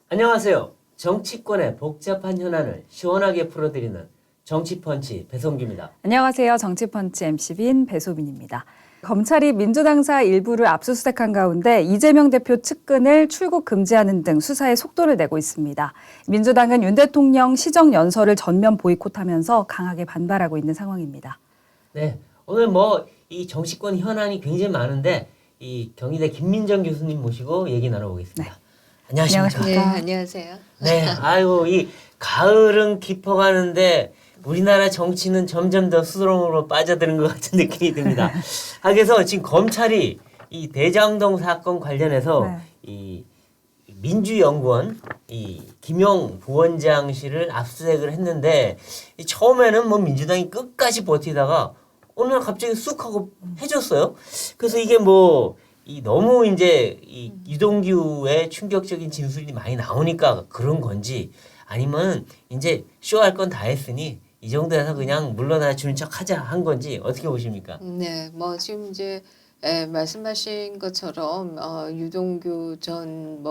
안녕하세요. 정치권의 복잡한 현안을 시원하게 풀어드리는 정치펀치 배성규입니다. 안녕하세요. 정치펀치 MC빈 배소빈입니다. 검찰이 민주당사 일부를 압수수색한 가운데 이재명 대표 측근을 출국 금지하는 등 수사에 속도를 내고 있습니다. 민주당은 윤 대통령 시정연설을 전면 보이콧하면서 강하게 반발하고 있는 상황입니다. 네, 오늘 이 정치권 현안이 굉장히 많은데 이 경희대 김민정 교수님 모시고 얘기 나눠보겠습니다. 네. 안녕하십니까? 네, 안녕하세요. 네, 아이고 이 가을은 깊어가는데 우리나라 정치는 점점 더 수렁으로 빠져드는 것 같은 느낌이 듭니다. 그래서 지금 검찰이 이 대장동 사건 관련해서 네. 이 민주연구원 이 김용 부원장실을 압수수색을 했는데 이 처음에는 민주당이 끝까지 버티다가 어느 날 갑자기 쑥 하고 해줬어요. 그래서 이게 이 너무 이제 이 유동규의 충격적인 진술이 많이 나오니까 그런 건지 아니면 이제 쇼할 건 다 했으니 이 정도에서 그냥 물러나 주는 척 하자 한 건지 어떻게 보십니까? 네, 지금 이제 말씀하신 것처럼 유동규 전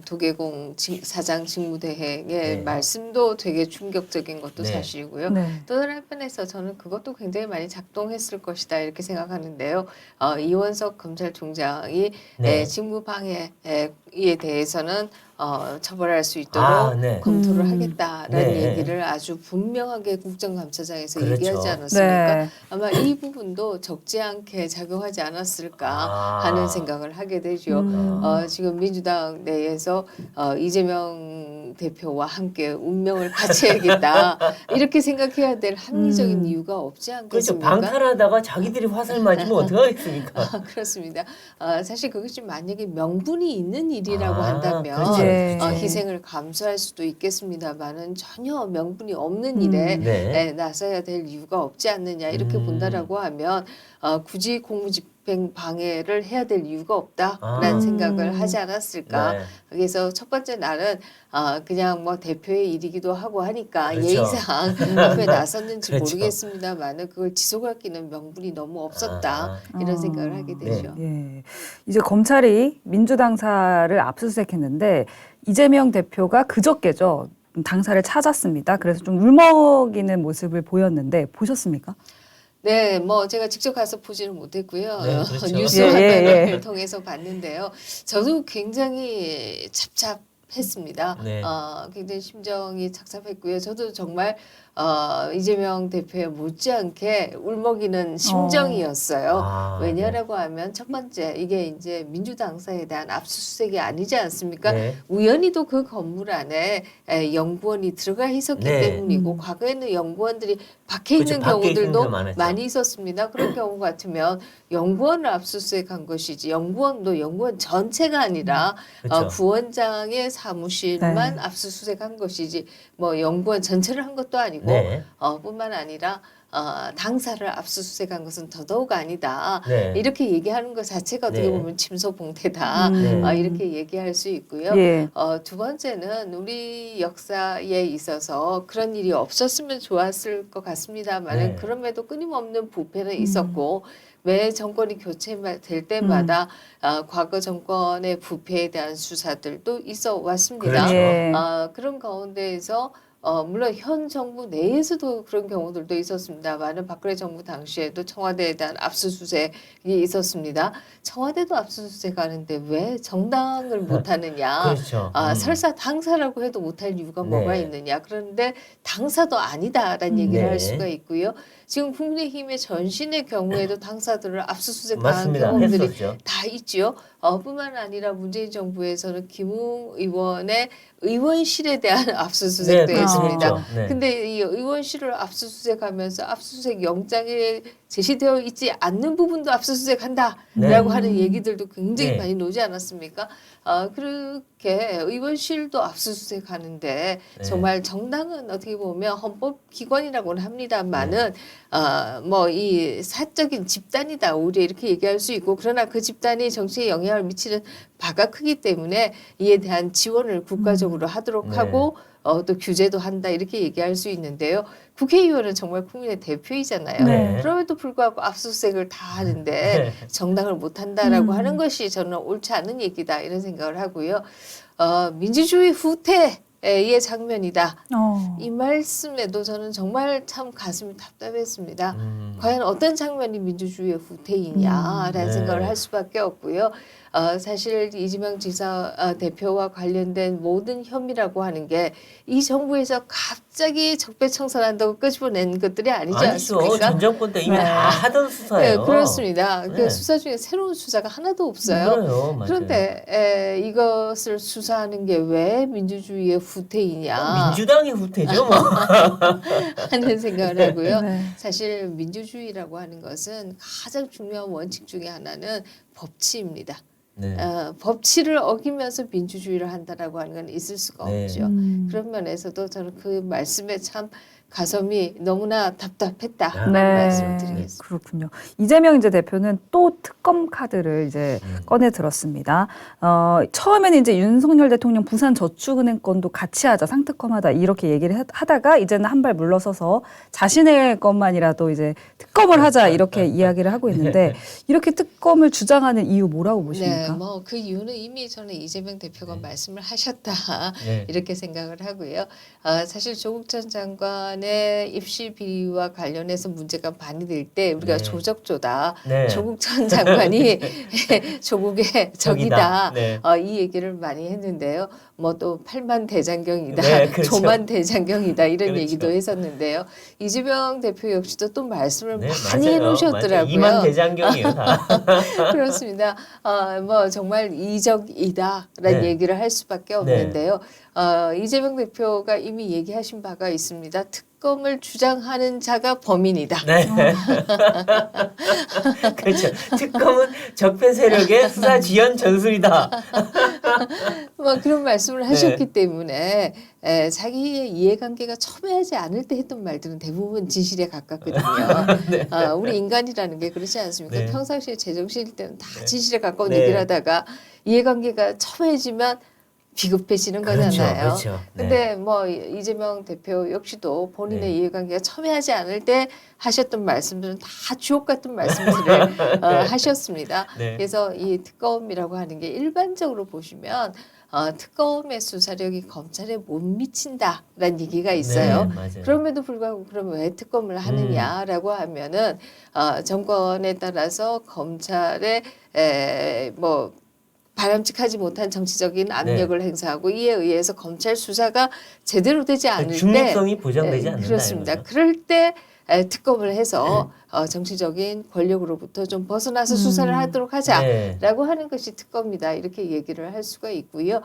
도계공 사장 직무대행의 네. 말씀도 되게 충격적인 것도 네. 사실이고요. 네. 또 다른 한편에서 저는 그것도 굉장히 많이 작동했을 것이다 이렇게 생각하는데요. 이원석 검찰총장이 네. 직무방해에 대해서는 처벌할 수 있도록 네. 검토를 하겠다라는 네. 얘기를 아주 분명하게 국정감사장에서 그렇죠. 얘기하지 않았습니까? 네. 아마 이 부분도 적지 않게 작용하지 않았을까 하는 생각을 하게 되죠. 지금 민주당 내에서 이재명 대표와 함께 운명을 같이 해야겠다 이렇게 생각해야 될 합리적인 이유가 없지 그렇죠. 않겠습니까? 방탄하다가 자기들이 화살 맞으면 어떡하겠습니까? 그렇습니다. 사실 그것이 만약에 명분이 있는 일이라고 한다면 그렇죠. 네. 희생을 감수할 수도 있겠습니다만은 전혀 명분이 없는 일에 네. 나서야 될 이유가 없지 않느냐 이렇게 본다라고 하면 굳이 공무집행 방해를 해야 될 이유가 없다라는 생각을 하지 않았을까. 네. 그래서 첫 번째 날은 그냥 대표의 일이기도 하고 하니까 그렇죠. 예의상 앞에 나섰는지 그렇죠. 모르겠습니다만은 그걸 지속하기는 명분이 너무 없었다 이런 생각을 하게 되죠. 예. 이제 검찰이 민주당사를 압수수색했는데 이재명 대표가 그저께죠. 당사를 찾았습니다. 그래서 좀 울먹이는 모습을 보였는데 보셨습니까? 네, 제가 직접 가서 보지는 못했고요. 네, 그렇죠. 뉴스 예, 화면을 예. 통해서 봤는데요. 저도 굉장히 착잡했습니다. 네. 굉장히 심정이 착잡했고요. 저도 정말 이재명 대표에 못지않게 울먹이는 심정이었어요. 왜냐라고 하면 첫 번째 이게 이제 민주당사에 대한 압수수색이 아니지 않습니까? 네. 우연히도 그 건물 안에 연구원이 들어가 있었기 네. 때문이고 과거에는 연구원들이 밖에 그렇죠. 있는 밖에 있는 경우들도 경우가 많았죠. 많이 있었습니다. 그런 경우 같으면 연구원을 압수수색한 것이지 연구원 전체가 아니라 그렇죠. 부원장의 사무실만 네. 압수수색한 것이지 연구원 전체를 한 것도 아니고 네. 뿐만 아니라 당사를 압수수색한 것은 더더욱 아니다. 네. 이렇게 얘기하는 것 자체가 어떻게 네. 보면 침소봉대다. 네. 이렇게 얘기할 수 있고요. 예. 두 번째는 우리 역사에 있어서 그런 일이 없었으면 좋았을 것 같습니다만 네. 그럼에도 끊임없는 부패는 있었고 매 정권이 교체될 때마다 과거 정권의 부패에 대한 수사들도 있어 왔습니다. 그렇죠. 예. 그런 가운데에서 물론 현 정부 내에서도 그런 경우들도 있었습니다만은 박근혜 정부 당시에도 청와대에 대한 압수수색이 있었습니다. 청와대도 압수수색하는데 왜 정당을 못하느냐? 그렇죠. 설사 당사라고 해도 못할 이유가 네. 뭐가 있느냐? 그런데 당사도 아니다라는 얘기를 네. 할 수가 있고요. 지금 국민의힘의 전신의 경우에도 당사들을 압수수색한 맞습니다. 경험들이 했었죠. 다 있죠. 뿐만 아니라 문재인 정부에서는 김웅 의원의 의원실에 대한 압수수색도 네, 했습니다. 그렇죠. 네. 근데 이 의원실을 압수수색하면서 압수수색 영장에 제시되어 있지 않는 부분도 압수수색한다라고 네. 하는 얘기들도 굉장히 네. 많이 나오지 않았습니까? 그렇게 의원실도 압수수색하는데 네. 정말 정당은 어떻게 보면 헌법기관이라고는 합니다만은 뭐 이 사적인 집단이다 우리 이렇게 얘기할 수 있고 그러나 그 집단이 정치에 영향을 미치는 바가 크기 때문에 이에 대한 지원을 국가적으로 하도록 네. 하고 또 규제도 한다 이렇게 얘기할 수 있는데요. 국회의원은 정말 국민의 대표이잖아요. 네. 그럼에도 불구하고 압수수색을 다 하는데 네. 정당을 못 한다라고 하는 것이 저는 옳지 않은 얘기다 이런 생각을 하고요. 민주주의 후퇴의 장면이다. 이 말씀에도 저는 정말 참 가슴이 답답했습니다. 과연 어떤 장면이 민주주의의 후퇴이냐라는 네. 생각을 할 수밖에 없고요. 사실 이재명 지사 대표와 관련된 모든 혐의라고 하는 게 이 정부에서 갑자기 적폐청산한다고 끄집어낸 것들이 아니지 아니죠. 않습니까? 전 정권 때 이미 네. 다 하던 수사예요. 네, 그렇습니다. 네. 그 수사 중에 새로운 수사가 하나도 없어요. 그래요, 맞아요. 그런데 이것을 수사하는 게 왜 민주주의의 후퇴이냐 민주당의 후퇴죠, 뭐. 하는 생각을 하고요. 네. 사실 민주주의라고 하는 것은 가장 중요한 원칙 중에 하나는 법치입니다. 네. 법치를 어기면서 민주주의를 한다라고 하는 건 있을 수가 네. 없죠. 그런 면에서도 저는 그 말씀에 참 가슴이 너무나 답답했다 하는 말씀을 드리겠습니다. 그렇군요. 이재명 이제 대표는 또 특검 카드를 이제 꺼내 들었습니다. 처음에는 이제 윤석열 대통령 부산 저축은행 건도 같이 하자, 상특검하다 이렇게 얘기를 하다가 이제는 한 발 물러서서 자신의 것만이라도 이제 특검을 하자 이렇게 이야기를 하고 있는데 이렇게 특검을 주장하는 이유 뭐라고 네, 보십니까? 뭐 그 이유는 이미 저는 이재명 대표가 말씀을 하셨다 네. 이렇게 생각을 하고요. 사실 조국 전 장관의 입시 비리와 관련해서 문제가 많이 될 때 우리가 네. 조적조다. 네. 조국 전 장관이 조국의 적이다. 네. 이 얘기를 많이 했는데요. 뭐 또 8만 대장경이다. 네, 그렇죠. 조만 대장경이다. 이런 그렇죠. 얘기도 했었는데요. 이지명 대표 역시도 또 말씀을 네, 많이 맞아요. 해놓으셨더라고요. 맞아요. 2만 대장경이에요, 다. 그렇습니다. 뭐 정말 이적이다라는 네. 얘기를 할 수밖에 없는데요. 이재명 대표가 이미 얘기하신 바가 있습니다. 특검을 주장하는 자가 범인이다. 네. 그렇죠. 특검은 적폐 세력의 수사 지연 전술이다. 뭐 그런 말씀을 네. 하셨기 때문에 자기의 이해관계가 첨예하지 않을 때 했던 말들은 대부분 진실에 가깝거든요. 우리 인간이라는 게 그렇지 않습니까? 네. 평상시에 제정신일 때는 다 네. 진실에 가까운 네. 얘기를 하다가 이해관계가 첨예해지면 비급해지는 거잖아요. 그렇죠. 네. 근데 뭐 이재명 대표 역시도 본인의 네. 이해관계가 첨예하지 않을 때 하셨던 말씀들은 다 주옥 같은 말씀들을 하셨습니다. 네. 그래서 이 특검이라고 하는 게 일반적으로 보시면 특검의 수사력이 검찰에 못 미친다라는 얘기가 있어요. 네, 맞아요. 그럼에도 불구하고 그러면 왜 특검을 하느냐라고 하면은 정권에 따라서 검찰에 뭐 바람직하지 못한 정치적인 압력을 행사하고 이에 의해서 검찰 수사가 제대로 되지 않을 때 중립성이 보장되지 않는다. 그렇습니다. 이거죠. 그럴 때 특검을 해서 정치적인 권력으로부터 좀 벗어나서 수사를 하도록 하자라고 네. 하는 것이 특검이다 이렇게 얘기를 할 수가 있고요.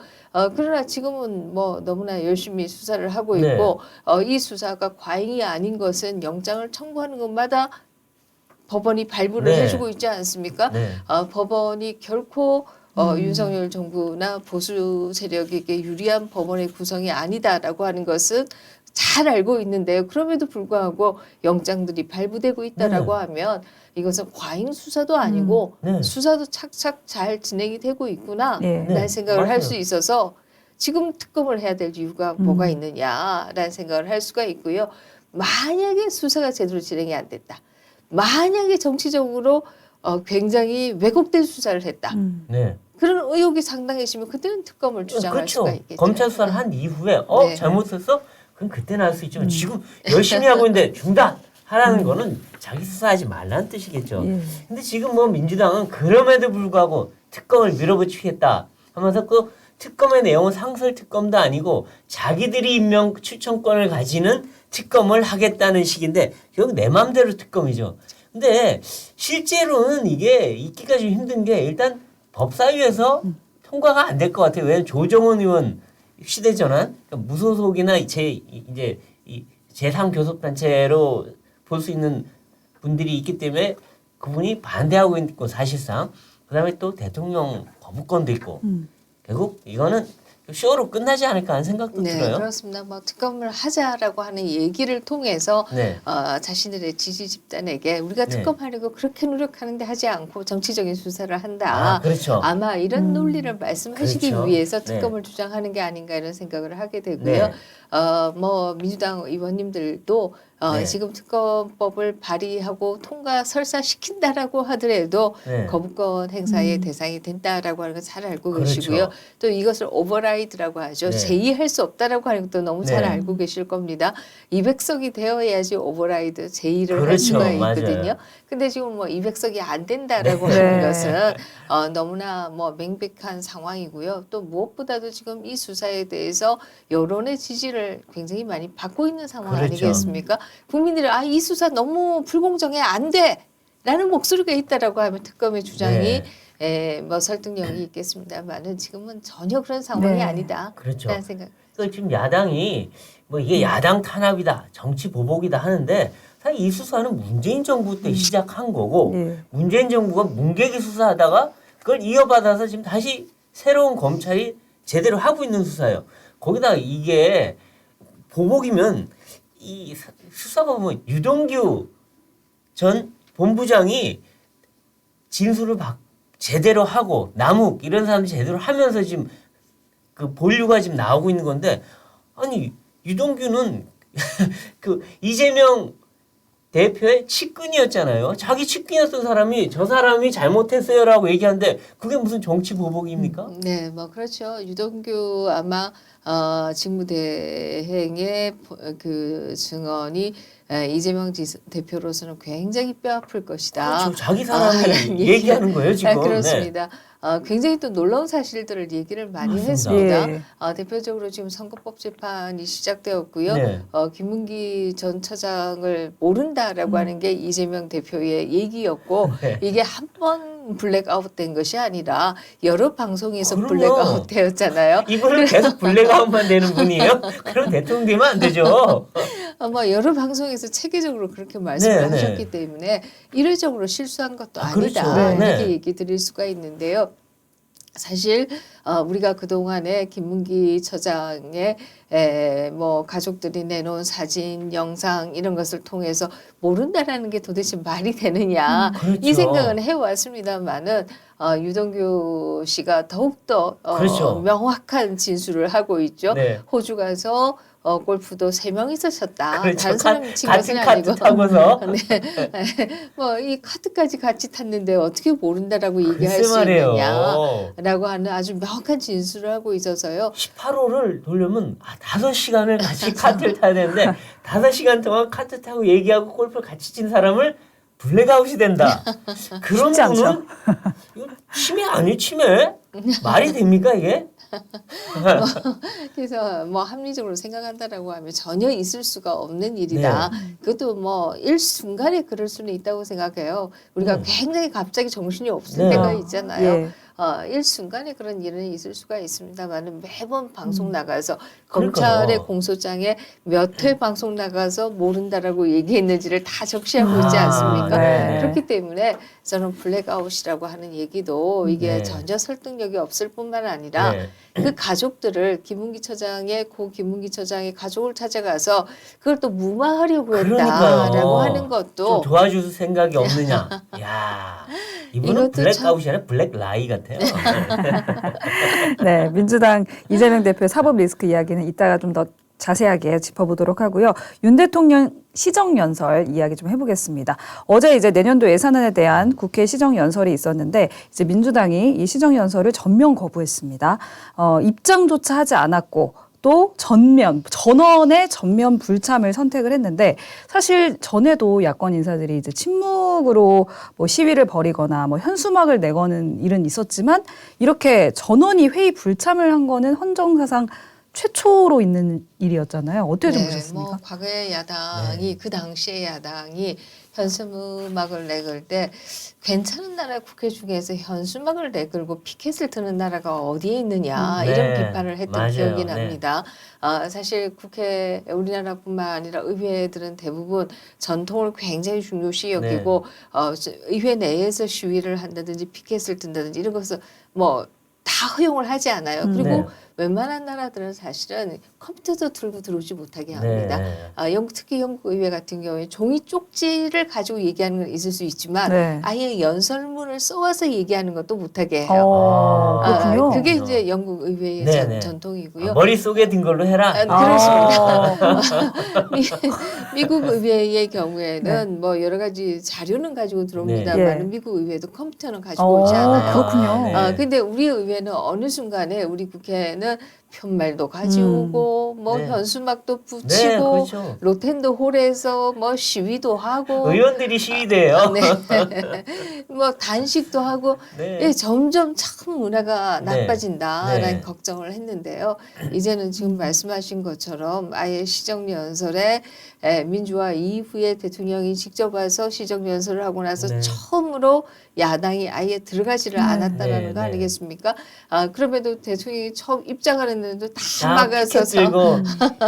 그러나 지금은 뭐 너무나 열심히 수사를 하고 네. 있고 이 수사가 과잉이 아닌 것은 영장을 청구하는 것마다 법원이 발부를 네. 해주고 있지 않습니까? 네. 법원이 결코 윤석열 정부나 보수 세력에게 유리한 법원의 구성이 아니다라고 하는 것은 잘 알고 있는데요. 그럼에도 불구하고 영장들이 발부되고 있다라고 하면 이것은 과잉 수사도 아니고 네. 수사도 착착 잘 진행이 되고 있구나 네. 라는 생각을 맞아요. 할 수 있어서 지금 특검을 해야 될 이유가 뭐가 있느냐라는 생각을 할 수가 있고요. 만약에 수사가 제대로 진행이 안 됐다. 만약에 정치적으로 굉장히 왜곡된 수사를 했다. 네. 그런 의혹이 상당해지면 그때는 특검을 주장할 그렇죠. 수가 있겠죠. 검찰 수사를 한 이후에 네. 잘못했어? 그럼 그때는 할 수 있지만 지금 열심히 하고 있는데 중단하라는 거는 자기 수사하지 말라는 뜻이겠죠. 예. 근데 지금 뭐 민주당은 그럼에도 불구하고 특검을 밀어붙이겠다 하면서 그 특검의 내용은 상설 특검도 아니고 자기들이 임명 추천권을 가지는 특검을 하겠다는 식인데 결국 내 맘대로 특검이죠. 근데 실제로는 이게 있기가 좀 힘든 게 일단 법사위에서 통과가 안 될 것 같아요. 왜냐하면 조정원 의원 시대전환 그러니까 무소속이나 이제 이 제3교섭단체로 볼 수 있는 분들이 있기 때문에 그분이 반대하고 있고 사실상 그다음에 또 대통령 거부권도 있고 결국 이거는 쇼로 끝나지 않을까 하는 생각도 네, 들어요. 그렇습니다. 뭐 특검을 하자라고 하는 얘기를 통해서 네. 자신들의 지지 집단에게 우리가 네. 특검하려고 그렇게 노력하는데 하지 않고 정치적인 수사를 한다. 그렇죠. 아마 이런 논리를 말씀하시기 그렇죠. 위해서 네. 특검을 주장하는 게 아닌가 이런 생각을 하게 되고요. 네. 뭐 민주당 의원님들도 네. 지금 특검법을 발의하고 통과 설사시킨다라고 하더라도 네. 거부권 행사의 대상이 된다라고 하는 걸 잘 알고 그렇죠. 계시고요. 또 이것을 오버라이드라고 하죠. 네. 제의할 수 없다라고 하는 것도 너무 잘 네. 알고 계실 겁니다. 200석이 되어야지 오버라이드 제의를 할 그렇죠. 수가 있거든요. 맞아요. 근데 지금 뭐 200석이 안 된다라고 네. 하는 네. 것은 너무나 뭐 명백한 상황이고요. 또 무엇보다도 지금 이 수사에 대해서 여론의 지지를 굉장히 많이 받고 있는 상황 그렇죠. 아니겠습니까? 국민들이 이 수사 너무 불공정해 안 돼! 라는 목소리가 있다라고 하면 특검의 주장이 뭐 설득력이 있겠습니다만은 지금은 전혀 그런 상황이 네. 아니다. 그렇죠. 라는 생각. 그러니까 지금 야당이 뭐 이게 야당 탄압이다, 정치 보복이다 하는데 사실 이 수사는 문재인 정부 때 시작한 거고 예. 문재인 정부가 문계기 수사하다가 그걸 이어받아서 지금 다시 새로운 검찰이 제대로 하고 있는 수사예요. 거기다 이게 보복이면 이 수사가 뭐 유동규 전 본부장이 진술을 제대로 하고 남욱 이런 사람들이 제대로 하면서 지금 그 본류가 지금 나오고 있는 건데 아니 유동규는 그 이재명 대표의 측근이었잖아요. 자기 측근이었던 사람이 저 사람이 잘못했어요라고 얘기하는데 그게 무슨 정치 보복입니까? 네, 뭐 그렇죠. 유동규 아마 직무대행의 그 증언이 이재명 대표로서는 굉장히 뼈아플 것이다. 그렇죠. 자기 사람이 라는 얘기하는 거예요 지금. 그렇습니다. 굉장히 또 놀라운 사실들을 얘기를 많이 맞습니다. 했습니다. 예. 대표적으로 지금 선거법 재판이 시작되었고요. 네. 김문기 전 차장을 모른다라고 하는 게 이재명 대표의 얘기였고 네. 이게 한 번 블랙아웃 된 것이 아니라 여러 방송에서 그럼요. 블랙아웃 되었잖아요. 이분은 계속 블랙아웃만 되는 분이에요? 그럼 대통령 되면 안 되죠. 뭐 여러 방송에서 체계적으로 그렇게 말씀을 네, 하셨기 네. 때문에 이례적으로 실수한 것도 그렇죠. 아니다. 네. 이렇게 얘기 드릴 수가 있는데요. 사실 우리가 그동안에 김문기 처장의 뭐 가족들이 내놓은 사진, 영상 이런 것을 통해서 모른다라는 게 도대체 말이 되느냐 그렇죠. 이 생각은 해왔습니다만은 유동규 씨가 더욱더 그렇죠. 명확한 진술을 하고 있죠. 네. 호주 가서 골프도 3명이서 쳤다. 그렇죠. 다른 사람이 친 같은 것은 카트 아니고. 타고서. 네. 뭐 이 카트까지 같이 탔는데 어떻게 모른다라고 얘기할 글쎄 수 말이에요. 있느냐라고 하는 아주 명확한 진술을 하고 있어서요. 18호를 돌려면 5시간을 같이 카트를 타야 되는데 5시간 동안 카트 타고 얘기하고 골프를 같이 친 사람을 블랙아웃이 된다. 그런 쉽지 않죠. 분은 이거 치매 아니에요? 치매? 말이 됩니까 이게? 그래서 뭐 합리적으로 생각한다라고 하면 전혀 있을 수가 없는 일이다. 그것도 뭐 일순간에 그럴 수는 있다고 생각해요. 우리가 굉장히 갑자기 정신이 없을 네. 때가 있잖아요. 예. 일순간에 그런 일은 있을 수가 있습니다만은 매번 방송 나가서 그러니까요. 검찰의 공소장에 몇 회 방송 나가서 모른다라고 얘기했는지를 다 적시하고 있지 않습니까? 네. 그렇기 때문에 저는 블랙아웃이라고 하는 얘기도 이게 네. 전혀 설득력이 없을 뿐만 아니라 네. 그 가족들을 김문기 처장의 가족을 찾아가서 그걸 또 무마하려고 했다라고 그러니까요. 하는 좀 것도 도와줄 생각이 없느냐. 야, 이분은 이것도 블랙아웃이 아니라 블랙라이 같아요. 네, 민주당 이재명 대표의 사법 리스크 이야기는 이따가 좀 더 자세하게 짚어보도록 하고요. 윤 대통령 시정연설 이야기 좀 해보겠습니다. 어제 이제 내년도 예산안에 대한 국회 시정연설이 있었는데 이제 민주당이 이 시정연설을 전면 거부했습니다. 입장조차 하지 않았고 또 전원의 전면 불참을 선택을 했는데 사실 전에도 야권 인사들이 이제 침묵으로 뭐 시위를 벌이거나 뭐 현수막을 내거는 일은 있었지만 이렇게 전원이 회의 불참을 한 거는 헌정사상 최초로 있는 일이었잖아요. 어떻게 좀 보셨습니까? 뭐 과거의 야당이 그 당시의 야당이 현수막을 내걸 때 괜찮은 나라 국회 중에서 현수막을 내걸고 피켓을 드는 나라가 어디에 있느냐 네, 이런 비판을 했던 맞아요. 기억이 네. 납니다. 사실 국회 우리나라뿐만 아니라 의회들은 대부분 전통을 굉장히 중요시 여기고 의회 내에서 시위를 한다든지 피켓을 든다든지 이런 것을 뭐 다 허용을 하지 않아요. 그리고 웬만한 나라들은 사실은 컴퓨터도 들고 들어오지 못하게 합니다. 네. 특히 영국 의회 같은 경우에 종이 쪽지를 가지고 얘기하는 건 있을 수 있지만 네. 아예 연설문을 써와서 얘기하는 것도 못하게 해요. 그렇군요. 그게 이제 영국 의회의 네, 네. 전통이고요. 머릿속에 든 걸로 해라. 그렇습니다. 미국 의회의 경우에는 뭐 여러 가지 자료는 가지고 들어옵니다만 네. 미국 의회도 컴퓨터는 가지고 오지 않아요. 그렇군요. 네. 근데 우리 의회는 어느 순간에 우리 국회는 편말도 가져오고 뭐 네. 현수막도 네, 붙이고 그렇죠. 로텐드 홀에서 뭐 시위도 하고 의원들이 시위대요. 네. 뭐 단식도 하고 네. 예, 점점 참 문화가 네. 나빠진다라는 네. 걱정을 했는데요. 이제는 지금 말씀하신 것처럼 아예 시정연설에 민주화 이후에 대통령이 직접 와서 시정연설을 하고 나서 네. 처음으로 야당이 아예 들어가지를 않았다라는 네, 거 네. 아니겠습니까? 그럼에도 대통령이 처음 입장을 했는데 다 다 막아서서 들고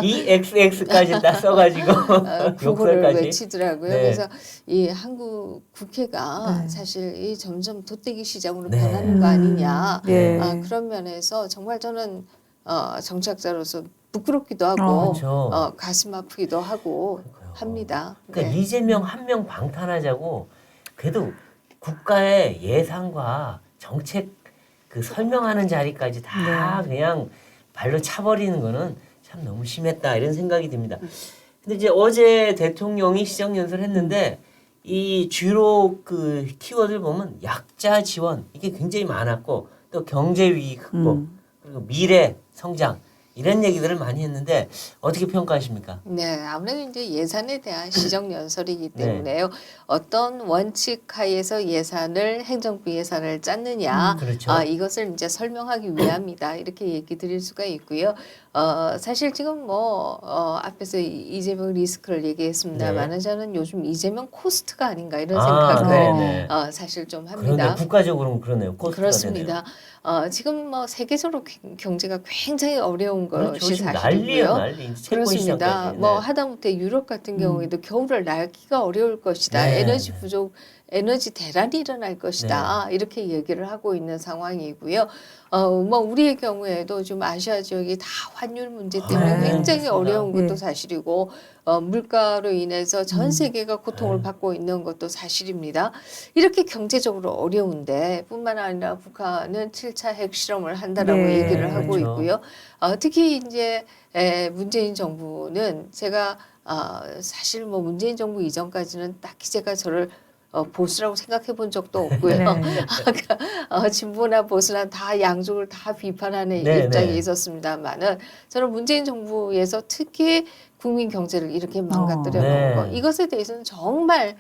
EXX까지 다 써가지고 구호를 욕설까지. 외치더라고요. 네. 그래서 이 한국 국회가 네. 사실 이 점점 도떼기 시장으로 네. 변하는 거 아니냐. 네. 그런 면에서 정말 저는 정치학자로서 부끄럽기도 하고 그렇죠. 가슴 아프기도 하고 그러니까요. 합니다. 그러니까 네. 이재명 한 명 방탄하자고 그래도 국가의 예산과 정책 그 설명하는 자리까지 다 그냥 발로 차버리는 거는 참 너무 심했다 이런 생각이 듭니다. 근데 이제 어제 대통령이 시정연설을 했는데 이 주로 그 키워드를 보면 약자 지원 이게 굉장히 많았고 또 경제 위기 극복 그리고 미래 성장 이런 얘기들을 많이 했는데 어떻게 평가하십니까? 네, 아무래도 이제 예산에 대한 시정연설이기 네. 때문에요. 어떤 원칙 하에서 예산을 행정부 예산을 짰느냐, 그렇죠. 이것을 이제 설명하기 위함이다 이렇게 얘기 드릴 수가 있고요. 사실 지금 뭐 앞에서 이재명 리스크를 얘기했습니다만은 저는 요즘 이재명 코스트가 아닌가 이런 생각을 네네. 사실 좀 그러네 합니다. 국가적으로는 그러네요. 코스트가 그렇습니다. 지금 뭐 세계적으로 경제가 굉장히 어려운 되네요. 것이 지금 사실이고요. 난리예요, 난리. 채권 그렇습니다. 시장까지. 뭐 네. 하다못해 유럽 같은 경우에도 겨울을 나기가 어려울 것이다. 네, 에너지 네. 부족, 에너지 대란이 일어날 것이다. 이렇게 얘기를 하고 있는 상황이고요. 뭐 우리의 경우에도 좀 아시아 지역이 다 환율 문제 때문에 네, 굉장히 그렇습니다. 어려운 것도 예. 사실이고 물가로 인해서 전 세계가 고통을 받고 있는 것도 사실입니다. 이렇게 경제적으로 어려운데 뿐만 아니라 북한은 7차 핵실험을 한다라고 네, 얘기를 하고 그렇죠. 있고요. 특히 이제 문재인 정부는 제가 사실 뭐 문재인 정부 이전까지는 딱히 제가 저를 보수라고 생각해 본 적도 없고요. 네. 진보나 보수나 다 양쪽을 다 비판하는 네, 입장이 네. 있었습니다만은 저는 문재인 정부에서 특히 국민 경제를 이렇게 망가뜨려 놓은 네. 거 이것에 대해서는 정말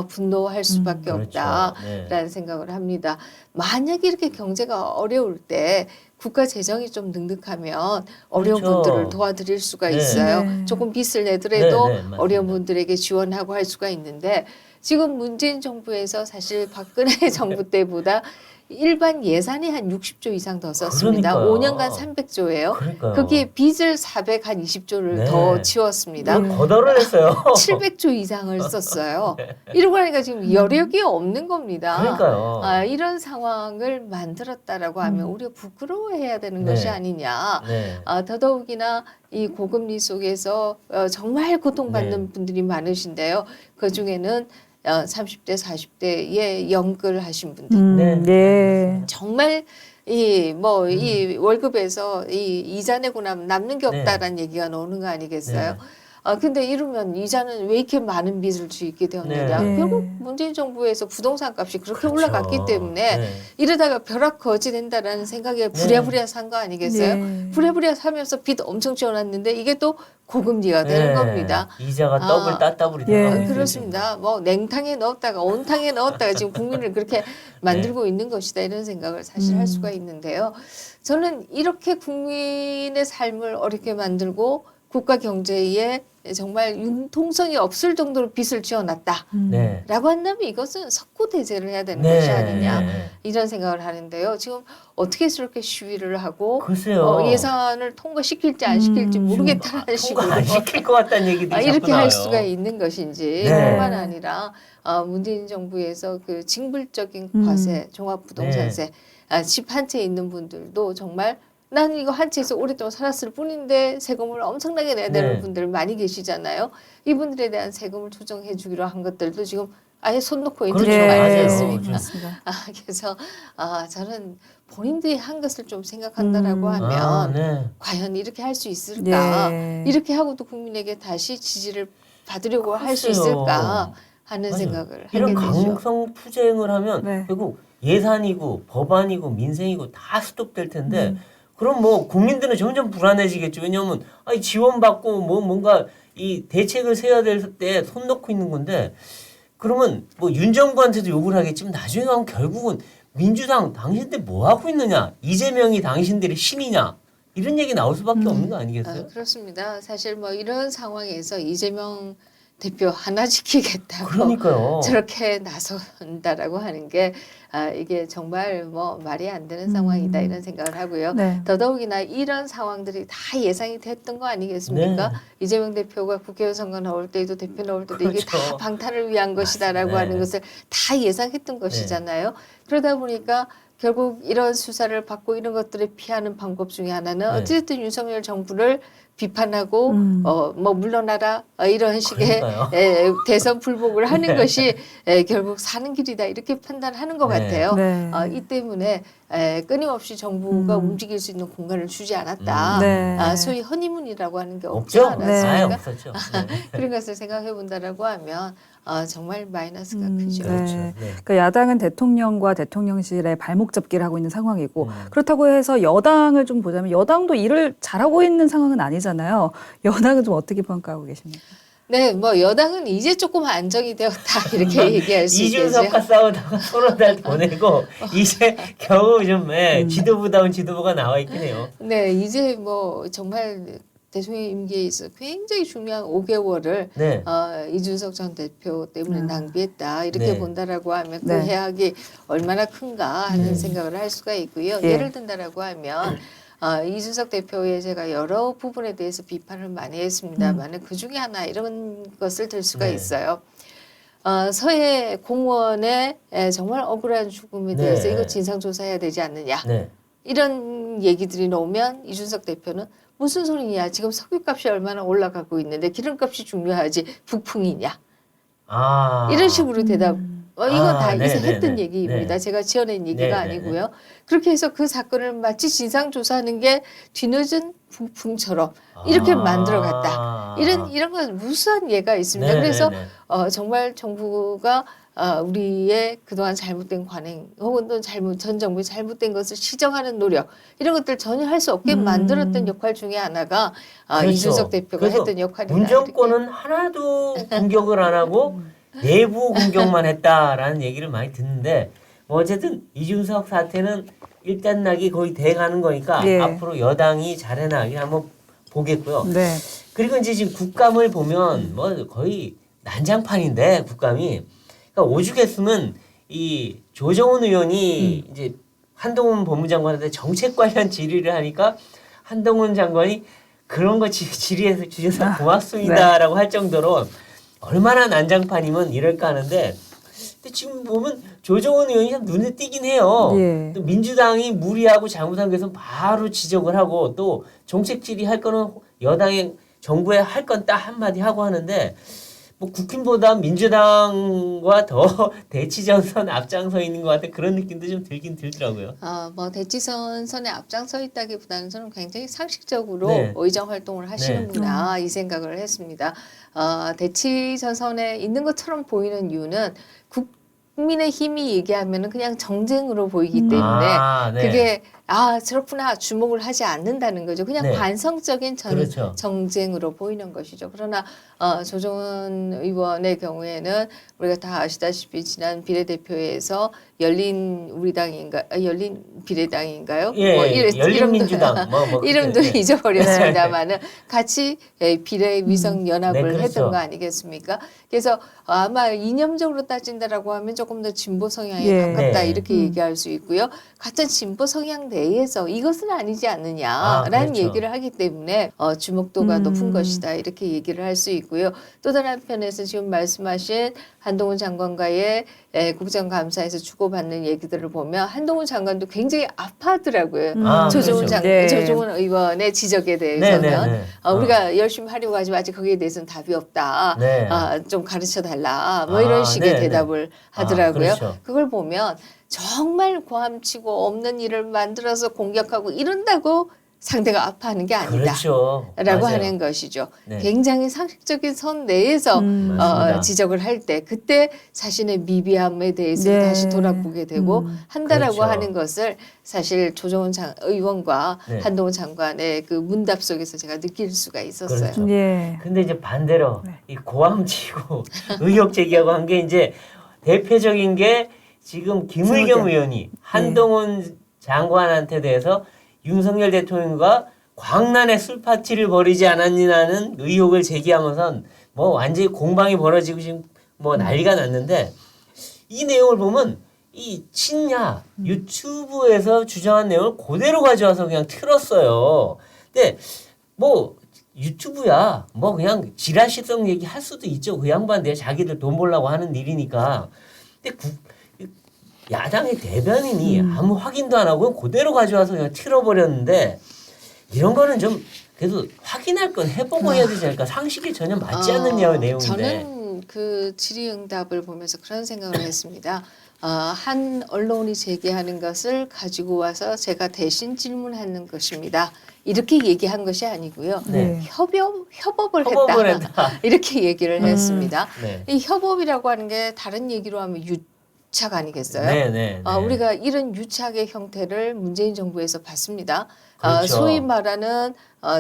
분노할 수밖에 그렇죠. 없다라는 네. 생각을 합니다. 만약에 이렇게 경제가 어려울 때 국가 재정이 좀 능득하면 어려운 그렇죠. 분들을 도와드릴 수가 네. 있어요. 네. 조금 빚을 내더라도 네, 네, 맞습니다. 어려운 분들에게 지원하고 할 수가 있는데 지금 문재인 정부에서 사실 박근혜 정부 때보다 일반 예산이 한 60조 이상 더 썼습니다. 그러니까요. 5년간 300조예요. 그러니까요. 거기에 빚을 420조를 네. 더 지웠습니다. 거덜을 했어요. 700조 이상을 썼어요. 이러고 하니까 지금 여력이 없는 겁니다. 그러니까요. 이런 상황을 만들었다라고 하면 우리가 부끄러워해야 되는 네. 것이 아니냐. 네. 더더욱이나 이 고금리 속에서 정말 고통받는 네. 분들이 많으신데요. 그 중에는 30대, 40대에 연끌하신 분들. 네. 네. 정말 이 월급에서 이 이자 내고 나면 남는 게 네. 없다라는 얘기가 나오는 거 아니겠어요? 네. 근데 이러면 이자는 왜 이렇게 많은 빚을 지게 되었느냐? 네. 결국 문재인 정부에서 부동산 값이 그렇게 그렇죠. 올라갔기 때문에 네. 이러다가 벼락거지 된다라는 생각에 부랴부랴 산 거 아니겠어요? 네. 부랴부랴 사면서 빚 엄청 지어놨는데 이게 또 고금리가 되는 네. 겁니다. 이자가 더블 따따블이 예. 들어가고 있어요, 그렇습니다. 뭐 냉탕에 넣었다가 온탕에 넣었다가 지금 국민을 그렇게 만들고 있는 것이다 이런 생각을 사실 할 수가 있는데요. 저는 이렇게 국민의 삶을 어렵게 만들고 국가 경제에 정말 융통성이 없을 정도로 빚을 지어놨다. 네. 라고 한다면 이것은 석고대죄를 해야 되는 네. 것이 아니냐 네. 이런 생각을 하는데요. 지금 어떻게 저렇게 시위를 하고 글쎄요. 예산을 통과시킬지 안 시킬지 모르겠다는 식으로 통과 안 시킬 것 같다는 얘기들이 이렇게 자꾸 나와요. 할 수가 있는 것인지 네. 뿐만 아니라 문재인 정부에서 그 징벌적인 과세, 종합부동산세 집 한 채 있는 분들도 정말 난 이거 한 채에서 오랫동안 살았을 뿐인데 세금을 엄청나게 내야 되는 네. 분들 많이 계시잖아요. 이분들에 대한 세금을 조정해 주기로 한 것들도 지금 아예 손 놓고 있는 그렇죠. 거 맞아요. 아니겠습니까? 그렇습니다. 그래서 저는 본인들이 한 것을 좀 생각한다라고 하면 아, 네. 과연 이렇게 할 수 있을까? 예. 이렇게 하고도 국민에게 다시 지지를 받으려고 할 수 글쎄요. 있을까 하는 맞아요. 생각을 이런 하게 되죠. 강성 투쟁을 하면 네. 결국 예산이고 법안이고 민생이고 다 스톱될 텐데 그럼 뭐 국민들은 점점 불안해지겠죠. 왜냐하면 아니 지원받고 뭐 뭔가 이 대책을 세워야 될 때 손 놓고 있는 건데 그러면 뭐 윤 정부한테도 욕을 하겠지만 나중에 가면 결국은 민주당 당신들 뭐 하고 있느냐 이재명이 당신들의 신이냐 이런 얘기 나올 수밖에 없는 거 아니겠어요? 그렇습니다. 사실 뭐 이런 상황에서 이재명 대표 하나 지키겠다고 그러니까요. 저렇게 나선다라고 하는 게 이게 정말 뭐 말이 안 되는 상황이다 이런 생각을 하고요. 네. 더더욱이나 이런 상황들이 다 예상이 됐던 거 아니겠습니까? 네. 이재명 대표가 국회의원 선거 나올 때도 대표 나올 때도 이게 그렇죠. 다 방탄을 위한 것이다라고 맞습니다. 하는 것을 다 예상했던 것이잖아요. 그러다 보니까 결국 이런 수사를 받고 이런 것들을 피하는 방법 중에 하나는 네. 어쨌든 윤석열 정부를 비판하고 뭐 물러나라 이런 식의 그러니까요. 대선 불복을 하는 네. 것이 결국 사는 길이다 이렇게 판단하는 것 네. 같아요. 네. 이 때문에 끊임없이 정부가 움직일 수 있는 공간을 주지 않았다. 네. 소위 허니문이라고 하는 게 없지 없죠? 않았습니까? 아예 없었죠. 네. 그런 것을 생각해 본다라고 하면 정말 마이너스가 크죠. 네. 그렇죠. 네. 그러니까 야당은 대통령과 대통령실의 발목 잡기를 하고 있는 상황이고 음. 그렇다고 해서 여당을 좀 보자면 여당도 일을 잘하고 있는 상황은 아니잖아요. 여당은 좀 어떻게 평가하고 계십니까? 네, 뭐 여당은 이제 조금 안정이 되었다 이렇게 얘기할 수 있겠죠. 이준석과 싸우다가 서너 달 보내고 이제 겨우 좀 지도부다운 지도부가 나와 있긴 해요. 네, 이제 뭐 정말 대통령 임기에 있어 굉장히 중요한 5개월을 네. 이준석 전 대표 때문에 낭비했다 이렇게 네. 본다라고 하면 그 네. 해악이 얼마나 큰가 하는 생각을 할 수가 있고요. 예. 예를 든다라고 하면 이준석 대표의 제가 여러 부분에 대해서 비판을 많이 했습니다만 그 중에 하나 이런 것을 들 수가 네. 있어요. 서해 공무원의 정말 억울한 죽음에 네. 대해서 이거 진상조사해야 되지 않느냐. 네. 이런 얘기들이 나오면 이준석 대표는 무슨 소리냐. 지금 석유값이 얼마나 올라가고 있는데 기름값이 중요하지 북풍이냐. 아. 이런 식으로 대답. 이건 다 네, 이제 네, 했던 네. 얘기입니다. 네. 제가 지어낸 얘기가 네, 네, 아니고요. 그렇게 해서 그 사건을 마치 진상조사하는 게 뒤늦은 북풍처럼 이렇게 만들어갔다. 이런 건 무수한 예가 있습니다. 네, 그래서 네, 네. 정말 정부가 우리의 그동안 잘못된 관행 혹은 또 전 정부의 잘못된 것을 시정하는 노력 이런 것들 전혀 할 수 없게 만들었던 역할 중에 하나가 그렇죠. 이준석 대표가 그래서 했던 역할이다. 문정권은 하나도 공격을 안 하고 내부 공격만 했다라는 얘기를 많이 듣는데 뭐 어쨌든 이준석 사태는 일단 낙이 거의 돼가는 거니까 예. 앞으로 여당이 잘해나가길 한번 보겠고요. 네. 그리고 이제 지금 국감을 보면 뭐 거의 난장판인데 국감이 그러니까 오죽했으면 이 조정훈 의원이 이제 한동훈 법무장관한테 정책 관련 질의를 하니까 한동훈 장관이 그런 거 질의해서 주셔서 고맙습니다라고 할 정도로 얼마나 난장판이면 이럴까 하는데 근데 지금 보면 조정훈 의원이 참 눈에 띄긴 해요. 예. 또 민주당이 무리하고 잘못한 것은 바로 지적을 하고 또 정책 질의할 거는 여당의 정부에 할 건 딱 한마디 하고 하는데 뭐 국힘보다 민주당과 더 대치전선 앞장서 있는 것 같은 그런 느낌도 좀 들긴 들더라고요. 뭐 대치선에 앞장서 있다기보다는 저는 굉장히 상식적으로 네. 의정 활동을 하시는구나 이 생각을 했습니다. 대치전선에 있는 것처럼 보이는 이유는 국민의 힘이 얘기하면은 그냥 정쟁으로 보이기 때문에 네. 그게 저렇구나 주목을 하지 않는다는 거죠. 그냥 네. 관성적인 그렇죠. 정쟁으로 보이는 것이죠. 그러나 조정은 의원의 경우에는 우리가 다 아시다시피 지난 비례대표에서 열린 비례당인가요? 예, 뭐 열린민주당 뭐 이름도 그때, 네. 잊어버렸습니다만은 같이 비례 위성 연합을 네, 그렇죠. 했던 거 아니겠습니까? 그래서 아마 이념적으로 따진다라고 하면 조금 더 진보 성향에 예. 가깝다 네. 이렇게 얘기할 수 있고요. 같은 진보 성향 내에서 이것은 아니지 않느냐라는 그렇죠. 얘기를 하기 때문에 주목도가 높은 것이다 이렇게 얘기를 할 수 있고요. 또 다른 한편에서 지금 말씀하신 한동훈 장관과의 국정감사에서 주고받는 얘기들을 보면 한동훈 장관도 굉장히 아파하더라고요. 조정훈 그렇죠. 네. 조정훈 의원의 지적에 대해서는 네네네. 우리가 열심히 하려고 하지만 아직 거기에 대해서는 답이 없다. 네. 좀 가르쳐 달라. 뭐 이런 식의 네네. 대답을 하더라고요. 그렇죠. 그걸 보면 정말 고함치고 없는 일을 만들어서 공격하고 이런다고 상대가 아파하는 게 아니다. 그렇죠. 라고 맞아요. 하는 것이죠. 네. 굉장히 상식적인 선 내에서 맞습니다. 지적을 할 때 그때 자신의 미비함에 대해서 네. 다시 돌아보게 되고 한다라고 그렇죠. 하는 것을 사실 조정훈 의원과 네. 한동훈 장관의 그 문답 속에서 제가 느낄 수가 있었어요. 그렇죠. 예. 근데 이제 반대로 네. 이 고함치고 의혹 제기하고 한 게 이제 대표적인 게 지금 김의겸 김의겸. 의원이 한동훈 장관한테 대해서 윤석열 대통령과 광란의 술 파티를 벌이지 않았냐는 의혹을 제기하면서 뭐 완전히 공방이 벌어지고 지금 뭐 난리가 났는데 이 내용을 보면 이 친야 유튜브에서 주장한 내용을 그대로 가져와서 그냥 틀었어요. 근데 뭐 유튜브야 뭐 그냥 지라시성 얘기 할 수도 있죠. 그 양반들 자기들 돈 벌려고 하는 일이니까. 근데 야당의 대변인이 아무 확인도 안 하고 그대로 가져와서 그냥 틀어버렸는데 이런 거는 좀 그래도 확인할 건 해보고 해야 되지 않을까. 상식이 전혀 맞지 않는 내용인데. 저는 그 질의응답을 보면서 그런 생각을 했습니다. 한 언론이 제기하는 것을 가지고 와서 제가 대신 질문하는 것입니다. 이렇게 얘기한 것이 아니고요. 네. 협업을 협업을 했다. 했다. 이렇게 얘기를 했습니다. 네. 이 협업이라고 하는 게 다른 얘기로 하면 유착 아니겠어요? 네. 우리가 이런 유착의 형태를 문재인 정부에서 봤습니다. 그렇죠. 소위 말하는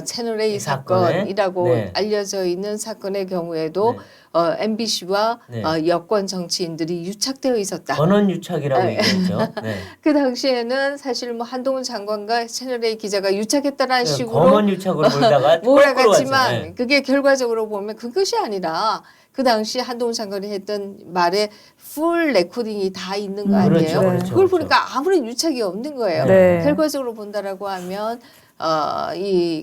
채널A 이 사건에? 사건이라고 네. 알려져 있는 사건의 경우에도 네. MBC와 네. 여권 정치인들이 유착되어 있었다. 전원 유착이라고 네. 얘기했죠. 네. 그 당시에는 사실 뭐 한동훈 장관과 채널A 기자가 유착했다라는 식으로 검언 유착으로 몰다가 몰아갔지만 네. 그게 결과적으로 보면 그것이 아니라 그 당시 한동훈 장관이 했던 말에 풀 레코딩이 다 있는 거 아니에요? 그렇죠. 그걸 보니까 아무런 유착이 없는 거예요. 네. 결과적으로 본다라고 하면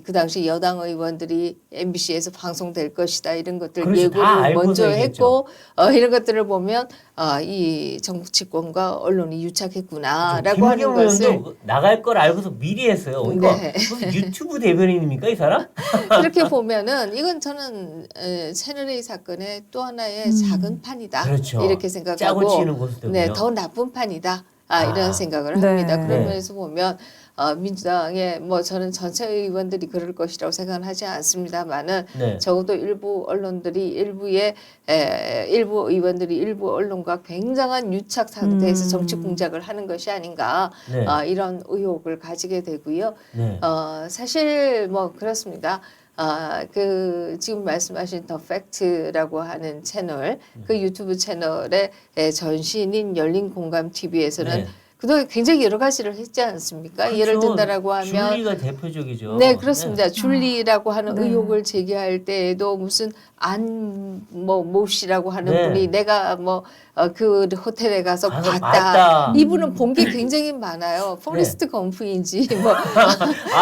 그 당시 여당 의원들이 MBC에서 방송될 것이다 이런 것들 그렇죠. 다 예고를 알고서 먼저 얘기했죠. 했고 이런 것들을 보면 이 정치권과 언론이 유착했구나라고 하는 김의겸 것을 의원도 나갈 걸 알고서 미리 했어요. 이거 네. 무슨 유튜브 대변인입니까 이 사람? 그렇게 보면은 이건 저는 채널A 사건의 또 하나의 작은 판이다 그렇죠. 이렇게 짜고 생각하고 치는 고수들은요. 네, 더 나쁜 판이다 이런 생각을 네. 합니다. 그런 네. 면에서 보면 민주당의 뭐 저는 전체 의원들이 그럴 것이라고 생각은 하지 않습니다만은 네. 적어도 일부 언론들이 일부 의원들이 일부 언론과 굉장한 유착 상태에서 정치 공작을 하는 것이 아닌가 네. 이런 의혹을 가지게 되고요. 네. 사실 뭐 그렇습니다. 그 지금 말씀하신 더 팩트라고 하는 채널, 그 유튜브 채널의 전신인 열린 공감 TV에서는 네. 그동안 굉장히 여러 가지를 했지 않습니까? 그렇죠. 예를 든다라고 하면 줄리가 대표적이죠. 네, 그렇습니다. 줄리라고 하는 네. 의혹을 제기할 때에도 무슨 모씨라고 하는 네. 분이 내가 그 호텔에 가서 가서 봤다. 봤다. 이분은 본 게 굉장히 많아요. 포레스트 검프인지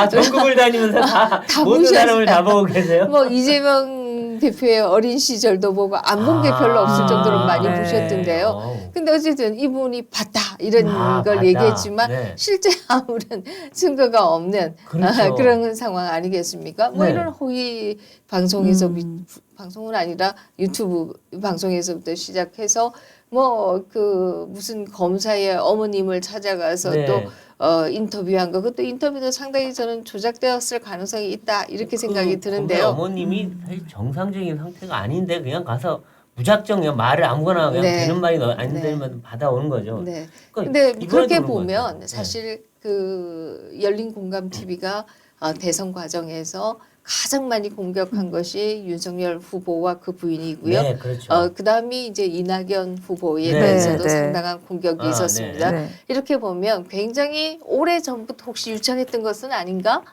전국을 다니면서 다 모든 보셨어요. 사람을 다 보고 계세요. 이재명 대표의 어린 시절도 보고 안 본 게 별로 없을 정도로 많이 네. 보셨던데요. 어우. 근데 어쨌든 이분이 봤다 이런 걸 봤다. 얘기했지만 네. 실제 아무런 증거가 없는 그렇죠. 그런 상황 아니겠습니까? 네. 이런 허위 방송에서 방송은 아니라 유튜브 방송에서부터 시작해서 그 무슨 검사의 어머님을 찾아가서 네. 또 인터뷰한 거 그것도 인터뷰도 상당히 저는 조작되었을 가능성이 있다 이렇게 생각이 그 드는데요. 어머님이 사실 정상적인 상태가 아닌데 그냥 가서 무작정 그냥 말을 아무거나 그냥 네. 되는 말이 안 네. 되는 말 받아오는 거죠. 네. 그러니까 근데 이번에도 그렇게 그런 것 같아요. 보면 사실 그 열린 공감 TV가 대선 과정에서 가장 많이 공격한 것이 윤석열 후보와 그 부인이고요. 네, 그렇죠. 그다음이 이제 이낙연 후보에 네, 대해서도 네. 상당한 공격이 있었습니다. 네. 이렇게 보면 굉장히 오래 전부터 혹시 유착했던 것은 아닌가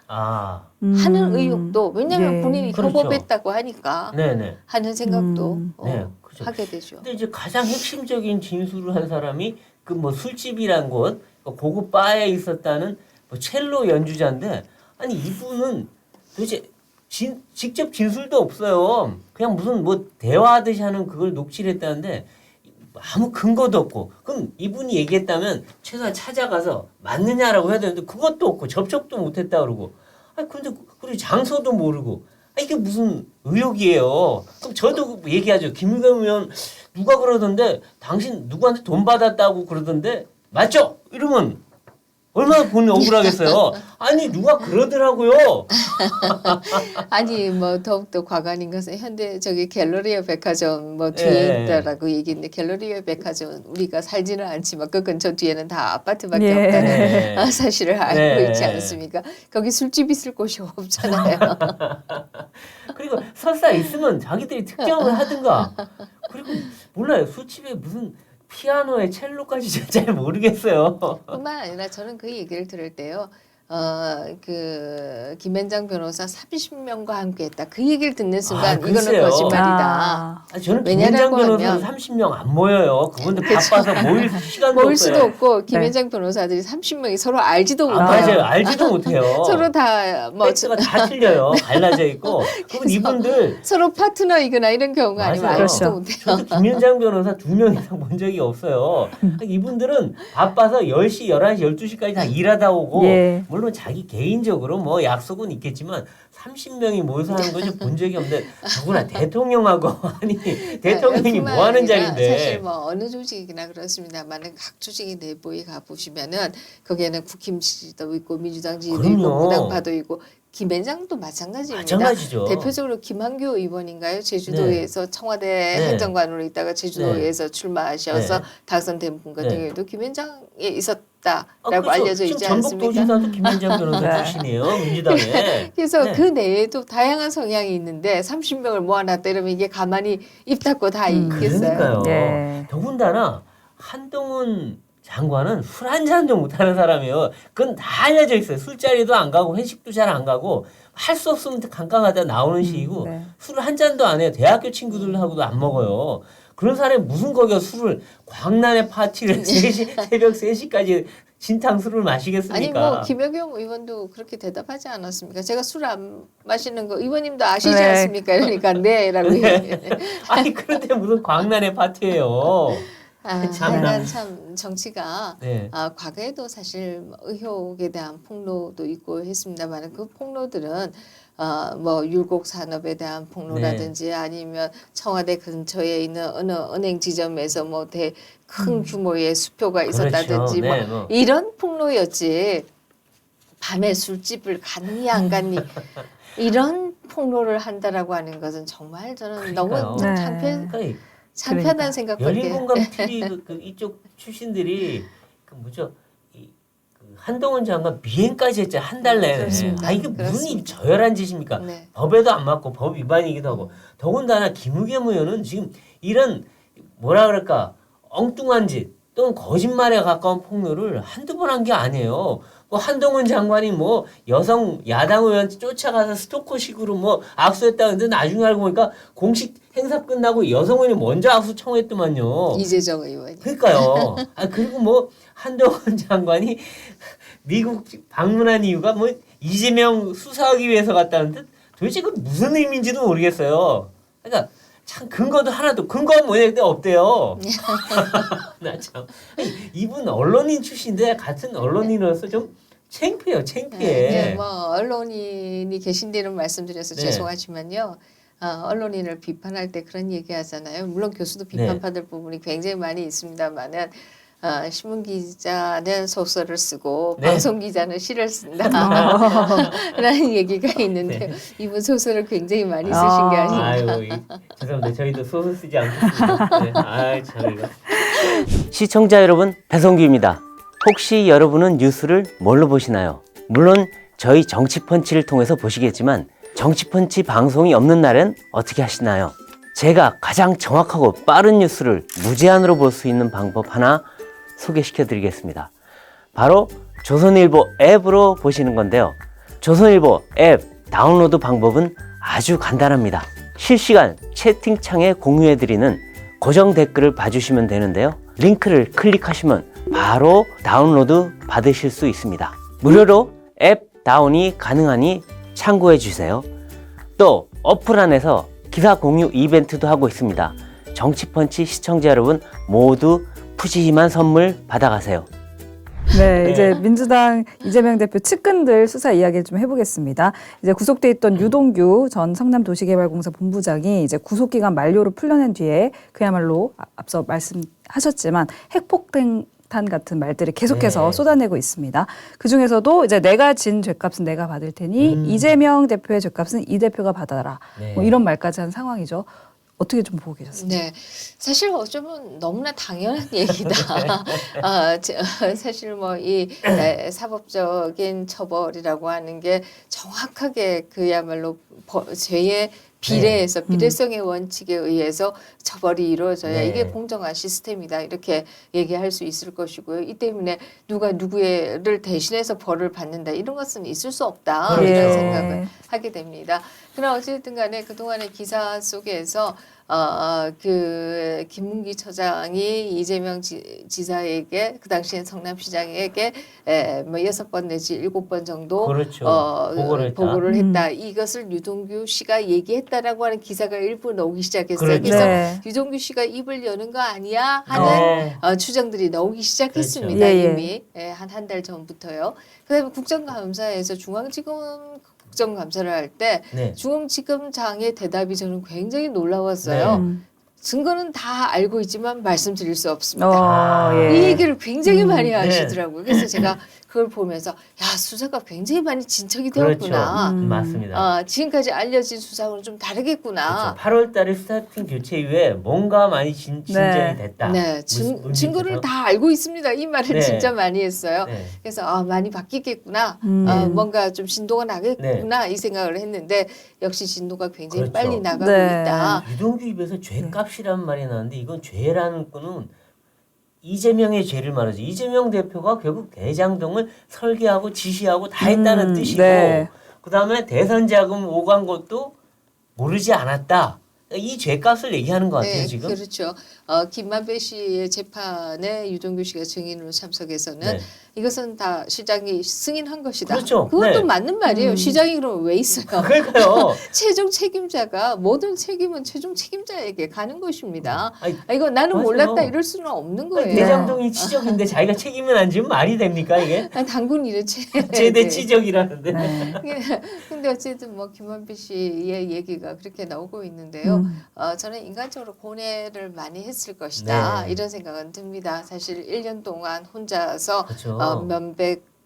음. 하는 의혹도 왜냐하면 네. 본인이 그렇죠. 협업했다고 하니까 네네. 하는 생각도 네, 그렇죠. 하게 되죠. 근데 이제 가장 핵심적인 진술을 한 사람이 그 뭐 술집이란 곳, 그 고급 바에 있었다는 뭐 첼로 연주자인데 아니 이분은 도대체 직접 진술도 없어요. 그냥 무슨 뭐 대화하듯이 하는 그걸 녹취를 했다는데 아무 근거도 없고 그럼 이분이 얘기했다면 최소한 찾아가서 맞느냐라고 해야 되는데 그것도 없고 접촉도 못했다 그러고 아 근데 그리고 장소도 모르고 아 이게 무슨 의혹이에요. 그럼 저도 얘기하죠. 김의겸 의원 누가 그러던데 당신 누구한테 돈 받았다고 그러던데 맞죠? 이러면 얼마나 본인 억울하겠어요. 아니 누가 그러더라고요. 아니 뭐 더욱더 과관인 것은 현대 저기 갤러리아 백화점 뭐 뒤에 예. 있다라고 얘기했는데 갤러리아 백화점은 우리가 살지는 않지만 그 근처 뒤에는 다 아파트밖에 예. 없다는 네. 사실을 알고 네. 있지 않습니까? 거기 술집 있을 곳이 없잖아요. 그리고 설사 있으면 자기들이 특정을 하든가. 그리고 몰라요. 술집에 무슨 피아노에 첼로까지 잘 모르겠어요. 뿐만 아니라 저는 그 얘기를 들을 때요. 그 김현장 변호사 30명과 함께했다. 그 얘기를 듣는 순간 이거는 글쎄요. 거짓말이다. 아, 저는 왜냐라고 김현장 변호사 하면 30명 안 모여요. 그분들 바빠서 모일 시간도 모일 없어요. 수도 없고 김현장 변호사들이 30명이 서로 알지도 아, 못해요. 맞아요. 알지도 못해요. 서로 다뭐 팩트가 다 틀려요. 갈라져 있고. 그럼 이분들 서로 파트너이거나 이런 경우가 아니면 맞아요. 알지도 그렇죠. 못해요. 저도 김현장 변호사 2명 이상 본 적이 없어요. 이분들은 바빠서 10시, 11시, 12시까지 다 일하다 오고 예. 물론 자기 개인적으로 뭐 약속은 있겠지만 30명이 모여서 하는 거지 본 적이 없는데 더구나 대통령하고 아니 대통령이 뭐 뿐만 하는 아니라 자리인데 사실 뭐 어느 조직이나 그렇습니다만은 각 조직의 내부에 가 보시면은 거기에는 국힘 지지도 있고 민주당 지지도 있고 그럼요. 무당파도 있고 김현장도 마찬가지입니다. 마찬가지죠. 대표적으로 김한규 의원인가요? 제주도에서 청와대 네. 행정관으로 있다가 제주도에서 출마하셔서 네. 당선된 분 같은 네. 경우에도 김현장에 있었다라고 그렇죠. 알려져 지금 있지 않습니까? 전북도지사도 김현장 변호사 네. 출신이에요. 민주당에. 그래서 네. 그 내에도 다양한 성향이 있는데 30명을 모아놨다 이러면 이게 가만히 입 닫고 다 있겠어요. 그러니까요. 예. 더군다나 한동훈 장관은 술 한 잔도 못하는 사람이에요. 그건 다 알려져 있어요. 술자리도 안 가고 회식도 잘 안 가고 할 수 없으면 깜깜하다 나오는 시기고 네. 술을 한 잔도 안 해요. 대학교 친구들하고도 안 먹어요. 그런 사람이 무슨 거기서 술을 광란의 파티를 3시, 새벽 3시까지 진탕 술을 마시겠습니까? 아니 뭐 김여경 의원도 그렇게 대답하지 않았습니까? 제가 술 안 마시는 거 의원님도 아시지 네. 않습니까? 그러니까 네라고 얘기해요. 아니 그런데 무슨 광란의 파티예요. 아, 참나. 하여간 참 정치가 네. 과거에도 사실 뭐 의혹에 대한 폭로도 있고 했습니다만 그 폭로들은 뭐 율곡 산업에 대한 폭로라든지 아니면 청와대 근처에 있는 어느 은행 지점에서 뭐 큰 규모의 수표가 있었다든지 그렇죠. 뭐 네, 뭐. 이런 폭로였지. 밤에 술집을 갔니 안 갔니 이런 폭로를 한다라고 하는 것은 정말 저는 너무 그러니까요. 네. 그러니까 잔편한 생각밖에. 열린공감 TV 그 이쪽 출신들이 그 뭐죠 그 한동훈 장관 미행까지 했잖아요. 한 달 내내. 그렇습니다. 아 이게 무슨 그렇습니다. 저열한 짓입니까? 네. 법에도 안 맞고 법 위반이기도 하고 더군다나 김의겸 의원은 지금 이런 뭐라 그럴까 엉뚱한 짓 또는 거짓말에 가까운 폭로를 한두 번 한 게 아니에요. 뭐 한동훈 장관이 뭐 여성 야당 의원 쫓아가서 스토커식으로 뭐 악수했다는데 나중에 알고 보니까 공식 행사 끝나고 여성 의원이 먼저 악수 청했더만요. 이재정 의원이. 그러니까요. 아 그리고 뭐 한동훈 장관이 미국 방문한 이유가 뭐 이재명 수사하기 위해서 갔다는데 도대체 그 무슨 의미인지도 모르겠어요. 그러니까 참 근거도 하나도 근거는 뭐냐 없대요. 나 참 이분 언론인 출신인데 같은 언론인으로서 좀 창피해요. 창피해. 네, 뭐 언론인이 계신 데는 말씀드려서 네. 죄송하지만요. 언론인을 비판할 때 그런 얘기하잖아요. 물론 교수도 비판받을 부분이 굉장히 많이 있습니다만은 신문 기자는 소설을 쓰고 네. 방송 기자는 시를 쓴다라는 얘기가 있는데 이분 소설을 굉장히 많이 쓰신 게 아닌가. 아이고 죄송합니다. 저희도 소설 쓰지 않겠습니다. 네. 아이 참 이거. 시청자 여러분 배성규입니다. 혹시 여러분은 뉴스를 뭘로 보시나요? 물론 저희 정치펀치를 통해서 보시겠지만 정치펀치 방송이 없는 날엔 어떻게 하시나요? 제가 가장 정확하고 빠른 뉴스를 무제한으로 볼 수 있는 방법 하나 소개시켜 드리겠습니다. 바로 조선일보 앱으로 보시는 건데요. 조선일보 앱 다운로드 방법은 아주 간단합니다. 실시간 채팅창에 공유해 드리는 고정 댓글을 봐주시면 되는데요. 링크를 클릭하시면 바로 다운로드 받으실 수 있습니다. 무료로 앱 다운이 가능하니 참고해 주세요. 또 어플 안에서 기사 공유 이벤트도 하고 있습니다. 정치펀치 시청자 여러분 모두 푸짐한 선물 받아가세요. 네, 이제 민주당 이재명 대표 측근들 수사 이야기를 좀 해보겠습니다. 이제 구속돼 있던 유동규 전 성남도시개발공사 본부장이 이제 구속기간 만료로 풀려난 뒤에 그야말로 앞서 말씀하셨지만 핵폭탄 같은 말들을 계속해서 네. 쏟아내고 있습니다. 그 중에서도 이제 내가 진 죄값은 내가 받을 테니 이재명 대표의 죄값은 이 대표가 받아라. 네. 뭐 이런 말까지 한 상황이죠. 어떻게 좀 보고 계셨습니까? 네, 사실 어쩌면 너무나 당연한 얘기다. 사실 뭐 이 사법적인 처벌이라고 하는 게 정확하게 그야말로 죄의 비례해서 비례성의 원칙에 의해서 처벌이 이루어져야 네. 이게 공정한 시스템이다 이렇게 얘기할 수 있을 것이고요. 이 때문에 누가 누구를 대신해서 벌을 받는다 이런 것은 있을 수 없다 그렇죠. 이런 생각을 하게 됩니다. 그러나 어쨌든 간에 그동안의 기사 속에서 그 김문기 처장이 이재명 지사에게 그 당시엔 성남시장에게 뭐 6번 내지 7번 정도 그렇죠. 보고를 했다. 이것을 유동규 씨가 얘기했다라고 하는 기사가 일부 나오기 시작했어요. 그렇죠. 그래서 네. 유동규 씨가 입을 여는 거 아니야 하는 추정들이 나오기 시작했습니다. 그렇죠. 예, 예. 이미 한 달 전부터요. 그다음에 국정감사에서 중앙지검 국정감사를 할 때 네. 중앙지검장의 대답이 저는 굉장히 놀라웠어요. 네. 증거는 다 알고 있지만 말씀드릴 수 없습니다. 예. 이 얘기를 굉장히 많이 네. 하시더라고요. 그래서 제가 그걸 보면서 야 수사가 굉장히 많이 진척이 그렇죠. 되었구나. 맞습니다. 지금까지 알려진 수사하고는 좀 다르겠구나. 그렇죠. 8월달에 수사팀 교체 이후에 뭔가 많이 진전이 됐다. 네, 증거를 다 알고 있습니다. 이 말을 네. 진짜 많이 했어요. 네. 그래서 많이 바뀌겠구나. 뭔가 좀 진도가 나겠구나 이 생각을 했는데 역시 진도가 굉장히 그렇죠. 빨리 나가고 네. 있다. 유동규 입에서 죄값이라는 말이 나는데 이건 죄라는 거는 이재명의 죄를 말하죠. 이재명 대표가 결국 대장동을 설계하고 지시하고 다 했다는 뜻이고 네. 그다음에 대선 자금 오간 것도 모르지 않았다. 이 죄값을 얘기하는 것 같아요. 네, 지금. 그렇죠. 김만배 씨의 재판에 유동규 씨가 증인으로 참석해서는 네. 이것은 다 시장이 승인한 것이다. 그렇죠. 그것도 네. 맞는 말이에요. 시장이 그럼 왜 있어요? 그러니까요. 최종 책임자가 모든 책임은 최종 책임자에게 가는 것입니다. 아니, 이거 나는 맞아요. 몰랐다 이럴 수는 없는 거예요. 대장동이 치적인데 자기가 책임을 안 지면 말이 됩니까 이게? 당군 일은 최대 치적이라는데. 네. 근데 어쨌든 뭐 김만배 씨의 얘기가 그렇게 나오고 있는데요. 저는 인간적으로 고뇌를 많이 했을 것이다 네. 이런 생각은 듭니다. 사실 1년 동안 혼자서 그렇죠.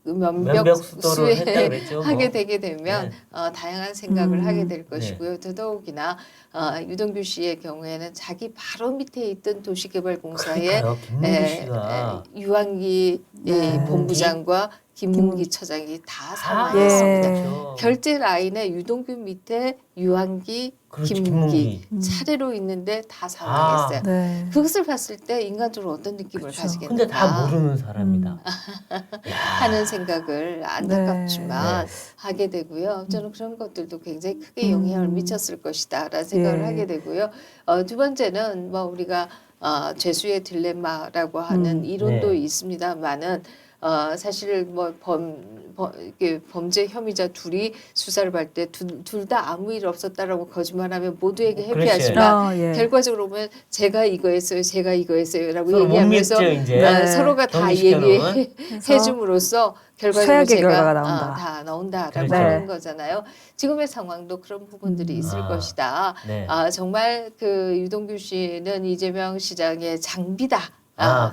면벽 수도를 했다 수에 그랬죠. 하게 뭐. 되게 되면 다양한 생각을 하게 될 것이고요. 더더욱이나 유동규 씨의 경우에는 자기 바로 밑에 있던 도시개발공사의 그러니까요. 김문기 씨가 유한기 네. 본부장과 김문기 처장이 다 사망했습니다. 그렇죠. 결제 라인에 유동규 밑에 유한기, 그렇죠. 김문기 김문기. 차례로 있는데 다 사망했어요. 네. 그것을 봤을 때 인간적으로 어떤 느낌을 그렇죠. 가지겠는가 근데 다 모르는 사람이다. 하는 생각을 안타깝지만 네. 하게 되고요. 저는 그런 것들도 굉장히 크게 영향을 미쳤을 것이다라는 생각을 예. 하게 되고게 두 번째는 뭐 우리가 죄수의 딜레마라고 하는 이론도 네. 있습니다만은 사실 뭐 이게 범죄 혐의자 둘이 수사를 받을 때 둘 다 아무 일 없었다라고 거짓말하면 모두에게 회피하지만 예. 결과적으로 보면 제가 이거 했어요, 제가 이거 했어요라고 서로 못 얘기하면서 믿죠, 이제. 네. 서로가 다 정리시켜놓으면. 얘기해줌으로써 결과적으로 최악의 제가 결과가 나온다. 다 나온다라고 그렇죠. 하는 거잖아요. 지금의 상황도 그런 부분들이 있을 것이다. 네. 정말 그 유동규 씨는 이재명 시장의 장비다.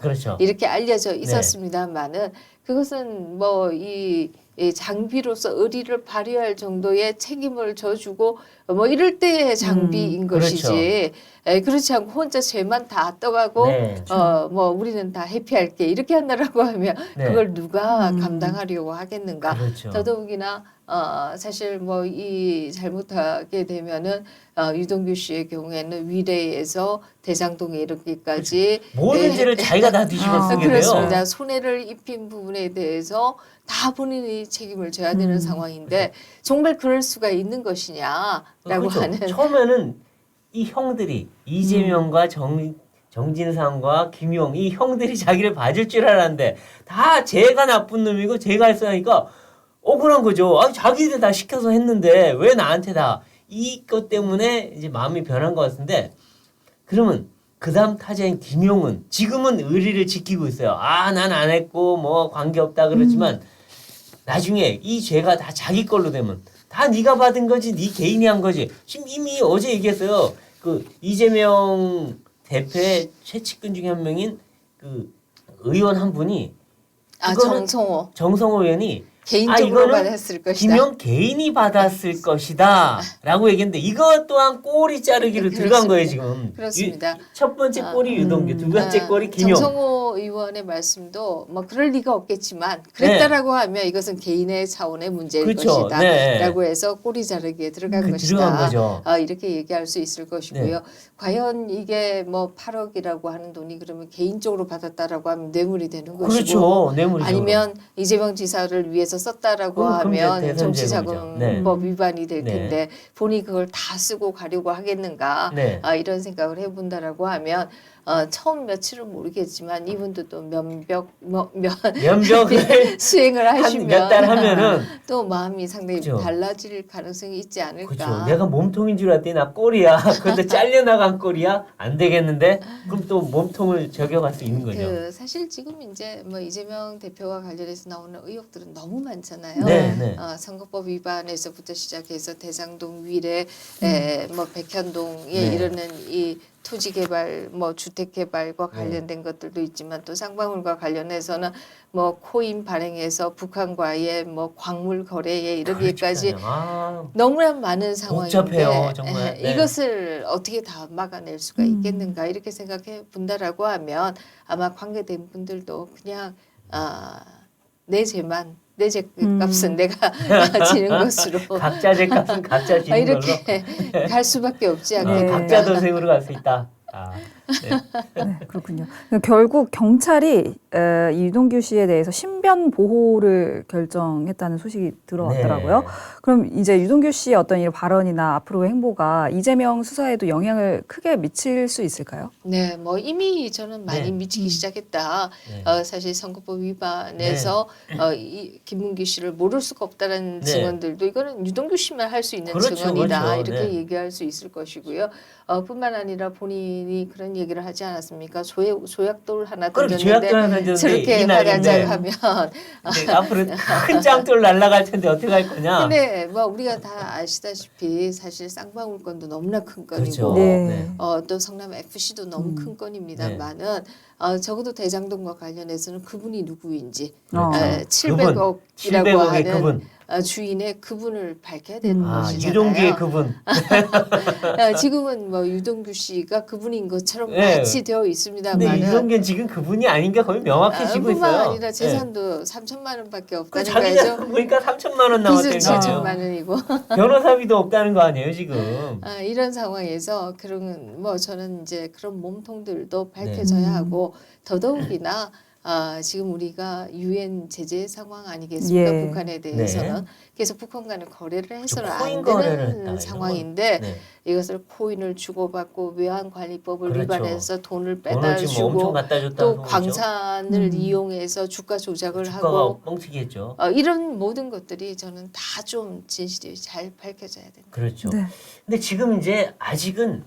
그렇죠. 이렇게 알려져 있었습니다만은 그것은 뭐 이 장비로서 의리를 발휘할 정도의 책임을 져주고 뭐 이럴 때의 장비인 것이지 그렇지 않고 혼자 죄만 다 떠가고 네. 뭐 우리는 다 회피할게 이렇게 한다라고 하면 네. 그걸 누가 감당하려고 하겠는가. 그렇죠. 더더욱이나 사실 뭐 이 잘못하게 되면은 유동규 씨의 경우에는 위례에서 대장동에 이르기까지 모든 죄를 자기가 다 뒤집어 쓰게 돼요. 그렇습니다. 손해를 입힌 부분에 대해서 다 본인이 책임을 져야 되는 상황인데 정말 그럴 수가 있는 것이냐라고 그렇죠. 하는 처음에는 이 형들이 이재명과 정진상과 김용 이 형들이 자기를 봐줄 줄 알았는데 다 쟤가 나쁜 놈이고 쟤가 했으니까 억울한 거죠. 아, 자기들 다 시켜서 했는데 왜 나한테 다 이것 때문에 이제 마음이 변한 것 같은데 그러면 그다음 타자인 김용은 지금은 의리를 지키고 있어요. 아, 난 안 했고 뭐 관계 없다 그러지만 나중에 이 죄가 다 자기 걸로 되면 다 네가 받은 거지, 네 개인이 한 거지. 지금 이미 어제 얘기했어요. 그 이재명 대표의 최측근 중에 한 명인 그 의원 한 분이 이거는 정성호 의원이 개인적으로만 이거는 했을 것이다. 김용 개인이 받았을 것이다 라고 얘기했는데 이것 또한 꼬리 자르기로 들어간 거예요 지금. 그렇습니다. 첫 번째 꼬리 유동규, 두 번째 꼬리 김용. 정성호 의원의 말씀도 뭐 그럴 리가 없겠지만 그랬다라고 하면 이것은 개인의 차원의 문제일 그렇죠. 것이다 네. 라고 해서 꼬리 자르기에 들어간 것이다. 들어간 거죠. 이렇게 얘기할 수 있을 것이고요. 과연 이게 뭐 8억이라고 하는 돈이 그러면 개인적으로 받았다라고 하면 뇌물이 되는 것이고 그렇죠. 뇌물이죠. 아니면 이재명 지사를 위해서 썼다라고 그럼 하면 대선 정치자금법 뇌물이죠. 네. 위반이 될 네. 텐데 본인이 그걸 다 쓰고 가려고 하겠는가 네. 이런 생각을 해본다라고 하면 처음 며칠은 모르겠지만 이분도 또 면벽을 수행을 하시면 몇 달 하면은 또 마음이 상당히 그렇죠. 달라질 가능성이 있지 않을까. 그렇죠. 내가 몸통인 줄 알았더니 나 꼬리야. 그런데 잘려나간 꼬리야? 안 되겠는데? 그럼 또 몸통을 저격할 수 있는 거죠. 사실 지금 이제 뭐 이재명 대표와 관련해서 나오는 의혹들은 너무 많잖아요. 네, 네. 선거법 위반에서부터 시작해서 대장동 위례, 뭐 백현동에 네. 이르는 이 토지 개발, 뭐 주택 개발과 관련된 것들도 있지만 또 쌍방울과 관련해서는 뭐 코인 발행해서 북한과의 뭐 광물 거래에 이르기까지 그러니까요. 너무나 많은 상황인데 복잡해요, 정말. 네. 이것을 어떻게 다 막아낼 수가 있겠는가 이렇게 생각해 본다라고 하면 아마 관계된 분들도 그냥 내 죄만 내 죄값은 내가 지는 것으로 각자 죄값은 각자 지는 이렇게 갈 수밖에 없지 걸로 않겠는가. 각자 도생으로 갈 수 있다. 네, 그렇군요. 결국 경찰이 이 유동규 씨에 대해서 신변 보호를 결정했다는 소식이 들어왔더라고요. 네. 그럼 이제 유동규 씨의 어떤 이 발언이나 앞으로의 행보가 이재명 수사에도 영향을 크게 미칠 수 있을까요? 네, 뭐 이미 저는 많이 네. 미치기 시작했다. 네. 사실 선거법 위반에서 이 김문기 씨를 모를 수가 없다는 네. 증언들도 이거는 유동규 씨만 할 수 있는 그렇죠, 증언이다. 그렇죠. 이렇게 네. 얘기할 수 있을 것이고요. 뿐만 아니라 본인이 그런 얘기를 하지 않았습니까? 조약돌 하나 그렇게 던졌는데 조약돌 하나 던졌는데 저렇게 이 나이인데 화단장하면 이제 앞으로 큰 짱돌 날아갈 텐데 어떻게 할 거냐. 근데 뭐 우리가 다 아시다시피 사실 쌍방울 건도 너무나 큰 건이고 그렇죠. 네. 또 성남 FC도 너무 큰 건입니다만은 적어도 대장동과 관련해서는 그분이 누구인지 그렇죠. 700억이라고 700억의 하는 그분. 주인의 그분을 밝혀야 되는 것이잖아요. 유동규의 그분. 지금은 뭐 유동규 씨가 그분인 것처럼 네. 마치 되어 근데 있습니다만은 유동규는 지금 그분이 아닌가 거의 명확해지고 뿐만 있어요. 아니라 재산도 3천만 원밖에 그 없다는 자기 거죠. 자 보니까 3천만 원 빚은 나왔다는 7천만 거예요. 원이고 변호사비도 없다는 거 아니에요 지금. 이런 상황에서 그런 뭐 저는 이제 그런 몸통들도 밝혀져야 하고 더더욱이나 지금 우리가 유엔 제재 상황 아니겠습니까? 예. 북한에 대해서는 계속 북한과는 거래를 해서는 코인 안 거래를 되는 했다, 이런 상황인데 네. 이것을 코인을 주고받고 외환관리법을 그렇죠. 위반해서 돈을 돈을 빼다 지금 엄청 주고 갖다 줬다. 또 광산을 이용해서 주가 조작을 주가가 하고 뻥튀기했죠. 이런 모든 것들이 저는 다 좀 진실이 잘 밝혀져야 된다. 그렇죠. 네. 근데 지금 이제 아직은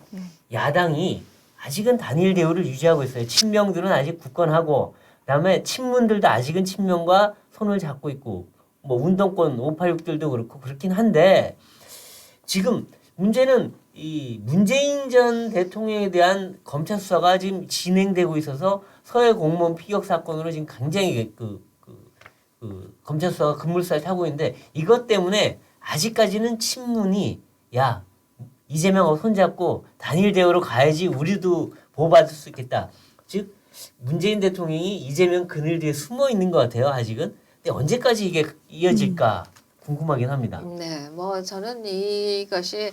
야당이 아직은 단일 대우를 유지하고 있어요. 친명들은 아직 굳건하고 그다음에 친문들도 아직은 친명과 손을 잡고 있고 뭐 운동권 586들도 그렇고 그렇긴 한데 지금 문제는 이 문재인 전 대통령에 대한 검찰 수사가 지금 진행되고 있어서 서해 공무원 피격 사건으로 지금 굉장히 검찰 수사가 급물살 타고 있는데 이것 때문에 아직까지는 친문이 야 이재명하고 손잡고 단일 대우로 가야지 우리도 보호받을 수 있겠다. 즉 문재인 대통령이 이재명 그늘 뒤에 숨어 있는 것 같아요. 아직은. 근데 언제까지 이게 이어질까 궁금하긴 합니다. 네, 뭐 저는 이것이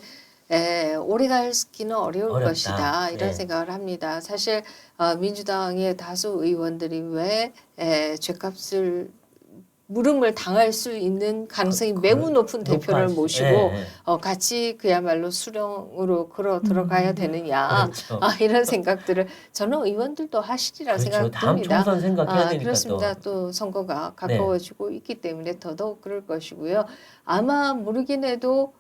오래 가기는 어려울 어렵다. 것이다 이런 네. 생각을 합니다. 사실 민주당의 다수 의원들이 왜 죄값을 물음을 당할 수 있는 가능성이 매우 높은 대표를 높아지죠. 모시고 네. 같이 그야말로 수령으로 걸어 들어가야 되느냐 그렇죠. 이런 생각들을 저는 의원들도 하시리라 그렇죠. 다음 생각됩니다. 총선 생각해야 되니까 그렇습니다. 또. 또 선거가 가까워지고 있기 때문에 더더욱 그럴 것이고요. 아마 모르긴 해도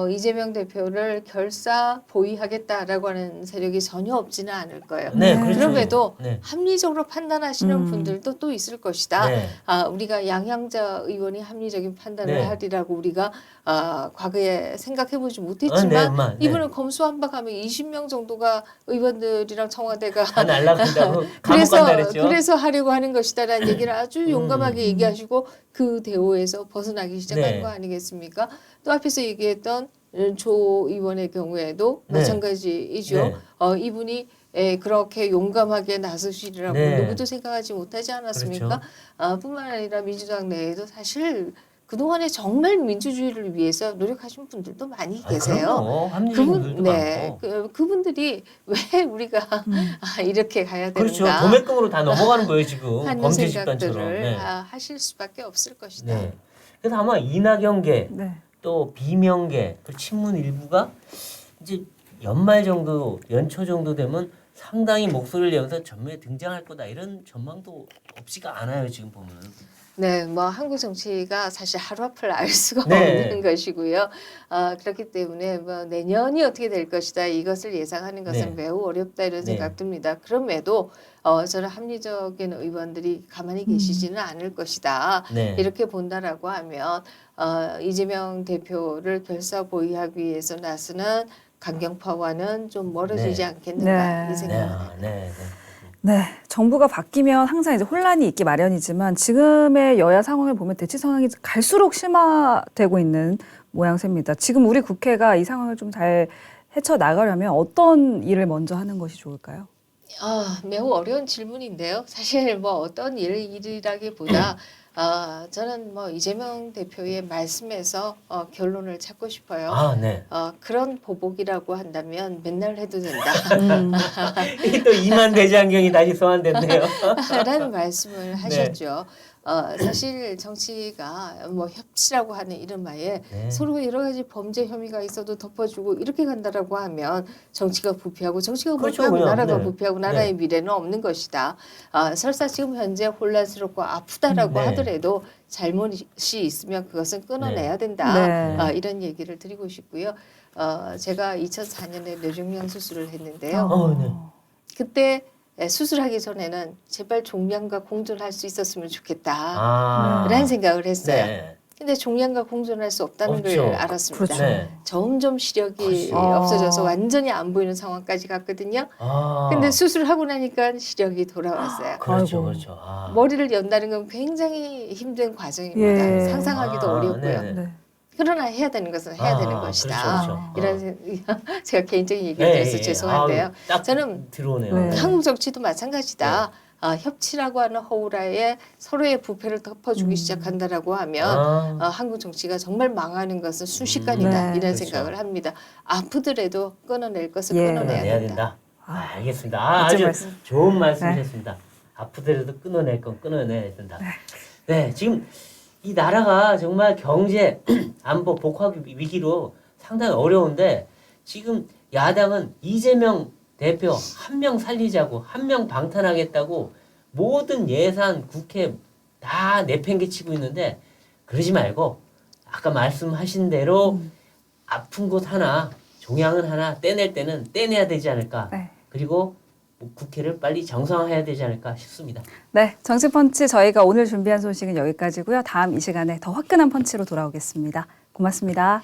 이재명 대표를 결사 보위하겠다라고 하는 세력이 전혀 없지는 않을 거예요. 네, 네. 그렇죠. 그럼에도 네. 합리적으로 판단하시는 음. 분들도 또 있을 것이다. 네. 우리가 양향자 의원이 합리적인 판단을 네. 하리라고 우리가 과거에 생각해보지 네, 못했지만 엄마, 네. 이분은 검수한박하면 20명 정도가 의원들이랑 청와대가 다 날라간다고 감옥 간다 그랬죠. 그래서 하려고 하는 것이다라는 얘기를 아주 용감하게 얘기하시고 그 대오에서 벗어나기 시작한 네. 거 아니겠습니까? 또 앞에서 얘기했던 조 의원의 경우에도 네. 마찬가지이죠. 네. 이분이 그렇게 용감하게 나서시리라고 네. 누구도 생각하지 못하지 않았습니까? 뿐만 아니라 민주당 내에도 사실 그동안에 정말 민주주의를 위해서 노력하신 분들도 많이 계세요. 그럼요. 합리적인 분들도 많고. 그분들이 왜 우리가 이렇게 가야 되는가 그렇죠. 도매금으로 다 넘어가는 거예요 지금 하는 범죄 생각들을 집단처럼. 네. 하실 수밖에 없을 것이다. 네. 그래서 아마 이낙연계 네. 또 비명계 또 친문 일부가 이제 연말 정도 연초 정도 되면 상당히 목소리를 내면서 전면에 등장할 거다 이런 전망도 없지가 않아요 지금 보면. 네, 뭐 한국 정치가 사실 하루 앞을 알 수가 네. 없는 것이고요. 그렇기 때문에 뭐 내년이 어떻게 될 것이다 이것을 예상하는 것은 네. 매우 어렵다 이런 네. 생각 듭니다. 그럼에도 저는 합리적인 의원들이 가만히 계시지는 않을 것이다. 네. 이렇게 본다라고 하면 이재명 대표를 결사 보위하기 위해서 나서는 강경파와는 좀 멀어지지 네. 않겠는가 네. 이 생각을 네. 합니다. 네. 네, 정부가 바뀌면 항상 이제 혼란이 있기 마련이지만 지금의 여야 상황을 보면 대치 상황이 갈수록 심화되고 있는 모양새입니다. 지금 우리 국회가 이 상황을 좀 잘 헤쳐 나가려면 어떤 일을 먼저 하는 것이 좋을까요? 매우 어려운 질문인데요. 사실 뭐 어떤 일이라기보다 저는 뭐 이재명 대표의 말씀에서 결론을 찾고 싶어요. 아, 네. 그런 보복이라고 한다면 맨날 해도 된다. 이게 또 이만 대장경이 다시 소환됐네요. 라는 말씀을 하셨죠. 사실 정치가 뭐 협치라고 하는 이름하에 네. 서로 여러 가지 범죄 혐의가 있어도 덮어주고 이렇게 간다라고 하면 정치가 부패하고 정치가 그렇죠, 부패하고 그냥. 나라가 네. 부패하고 나라의 미래는 없는 것이다. 설사 지금 현재 혼란스럽고 아프다라고 네. 하더라도 잘못이 있으면 그것은 끊어내야 된다. 네. 이런 얘기를 드리고 싶고요. 제가 2004년에 뇌종양 수술을 했는데요. 네. 그때 수술하기 전에는 제발 종양과 공존할 수 있었으면 좋겠다. 아. 라는 생각을 했어요. 네. 근데 종양과 공존할 수 없다는 없죠. 걸 알았습니다. 그렇죠. 네. 점점 시력이 그렇죠. 없어져서 완전히 안 보이는 상황까지 갔거든요. 아. 근데 수술하고 나니까 시력이 돌아왔어요. 그렇죠. 아이고. 그렇죠. 아. 머리를 연다는 건 굉장히 힘든 과정입니다. 예. 상상하기도 아, 어렵고요. 네. 네. 그러나 해야 되는 것은 해야 되는 그렇죠, 것이다. 그렇죠. 이런 제가 개인적인 얘기를 드려서 죄송한데요. 딱 저는 들어오네요. 네. 네. 한국 정치도 마찬가지다. 협치라고 하는 허울하에 서로의 부패를 덮어주기 시작한다라고 하면 한국 정치가 정말 망하는 것은 순식간이다 네. 이런 그렇죠. 생각을 합니다. 아프더라도 끊어낼 것을 예. 끊어내야 내야 된다. 된다. 알겠습니다. 멋진 아주 말씀. 좋은 말씀이셨습니다. 아프더라도 끊어낼 건 끊어내야 된다. 네, 지금 이 나라가 정말 경제, 안보, 복합 위기로 상당히 어려운데 지금 야당은 이재명 대표 한 명 살리자고 한 명 방탄하겠다고 모든 예산 국회 다 내팽개치고 있는데 그러지 말고 아까 말씀하신 대로 아픈 곳 하나 종양은 하나 떼낼 때는 떼내야 되지 않을까. 네. 그리고 국회를 빨리 정상화해야 되지 않을까 싶습니다. 네, 정치펀치 저희가 오늘 준비한 소식은 여기까지고요. 다음 이 시간에 더 화끈한 펀치로 돌아오겠습니다. 고맙습니다.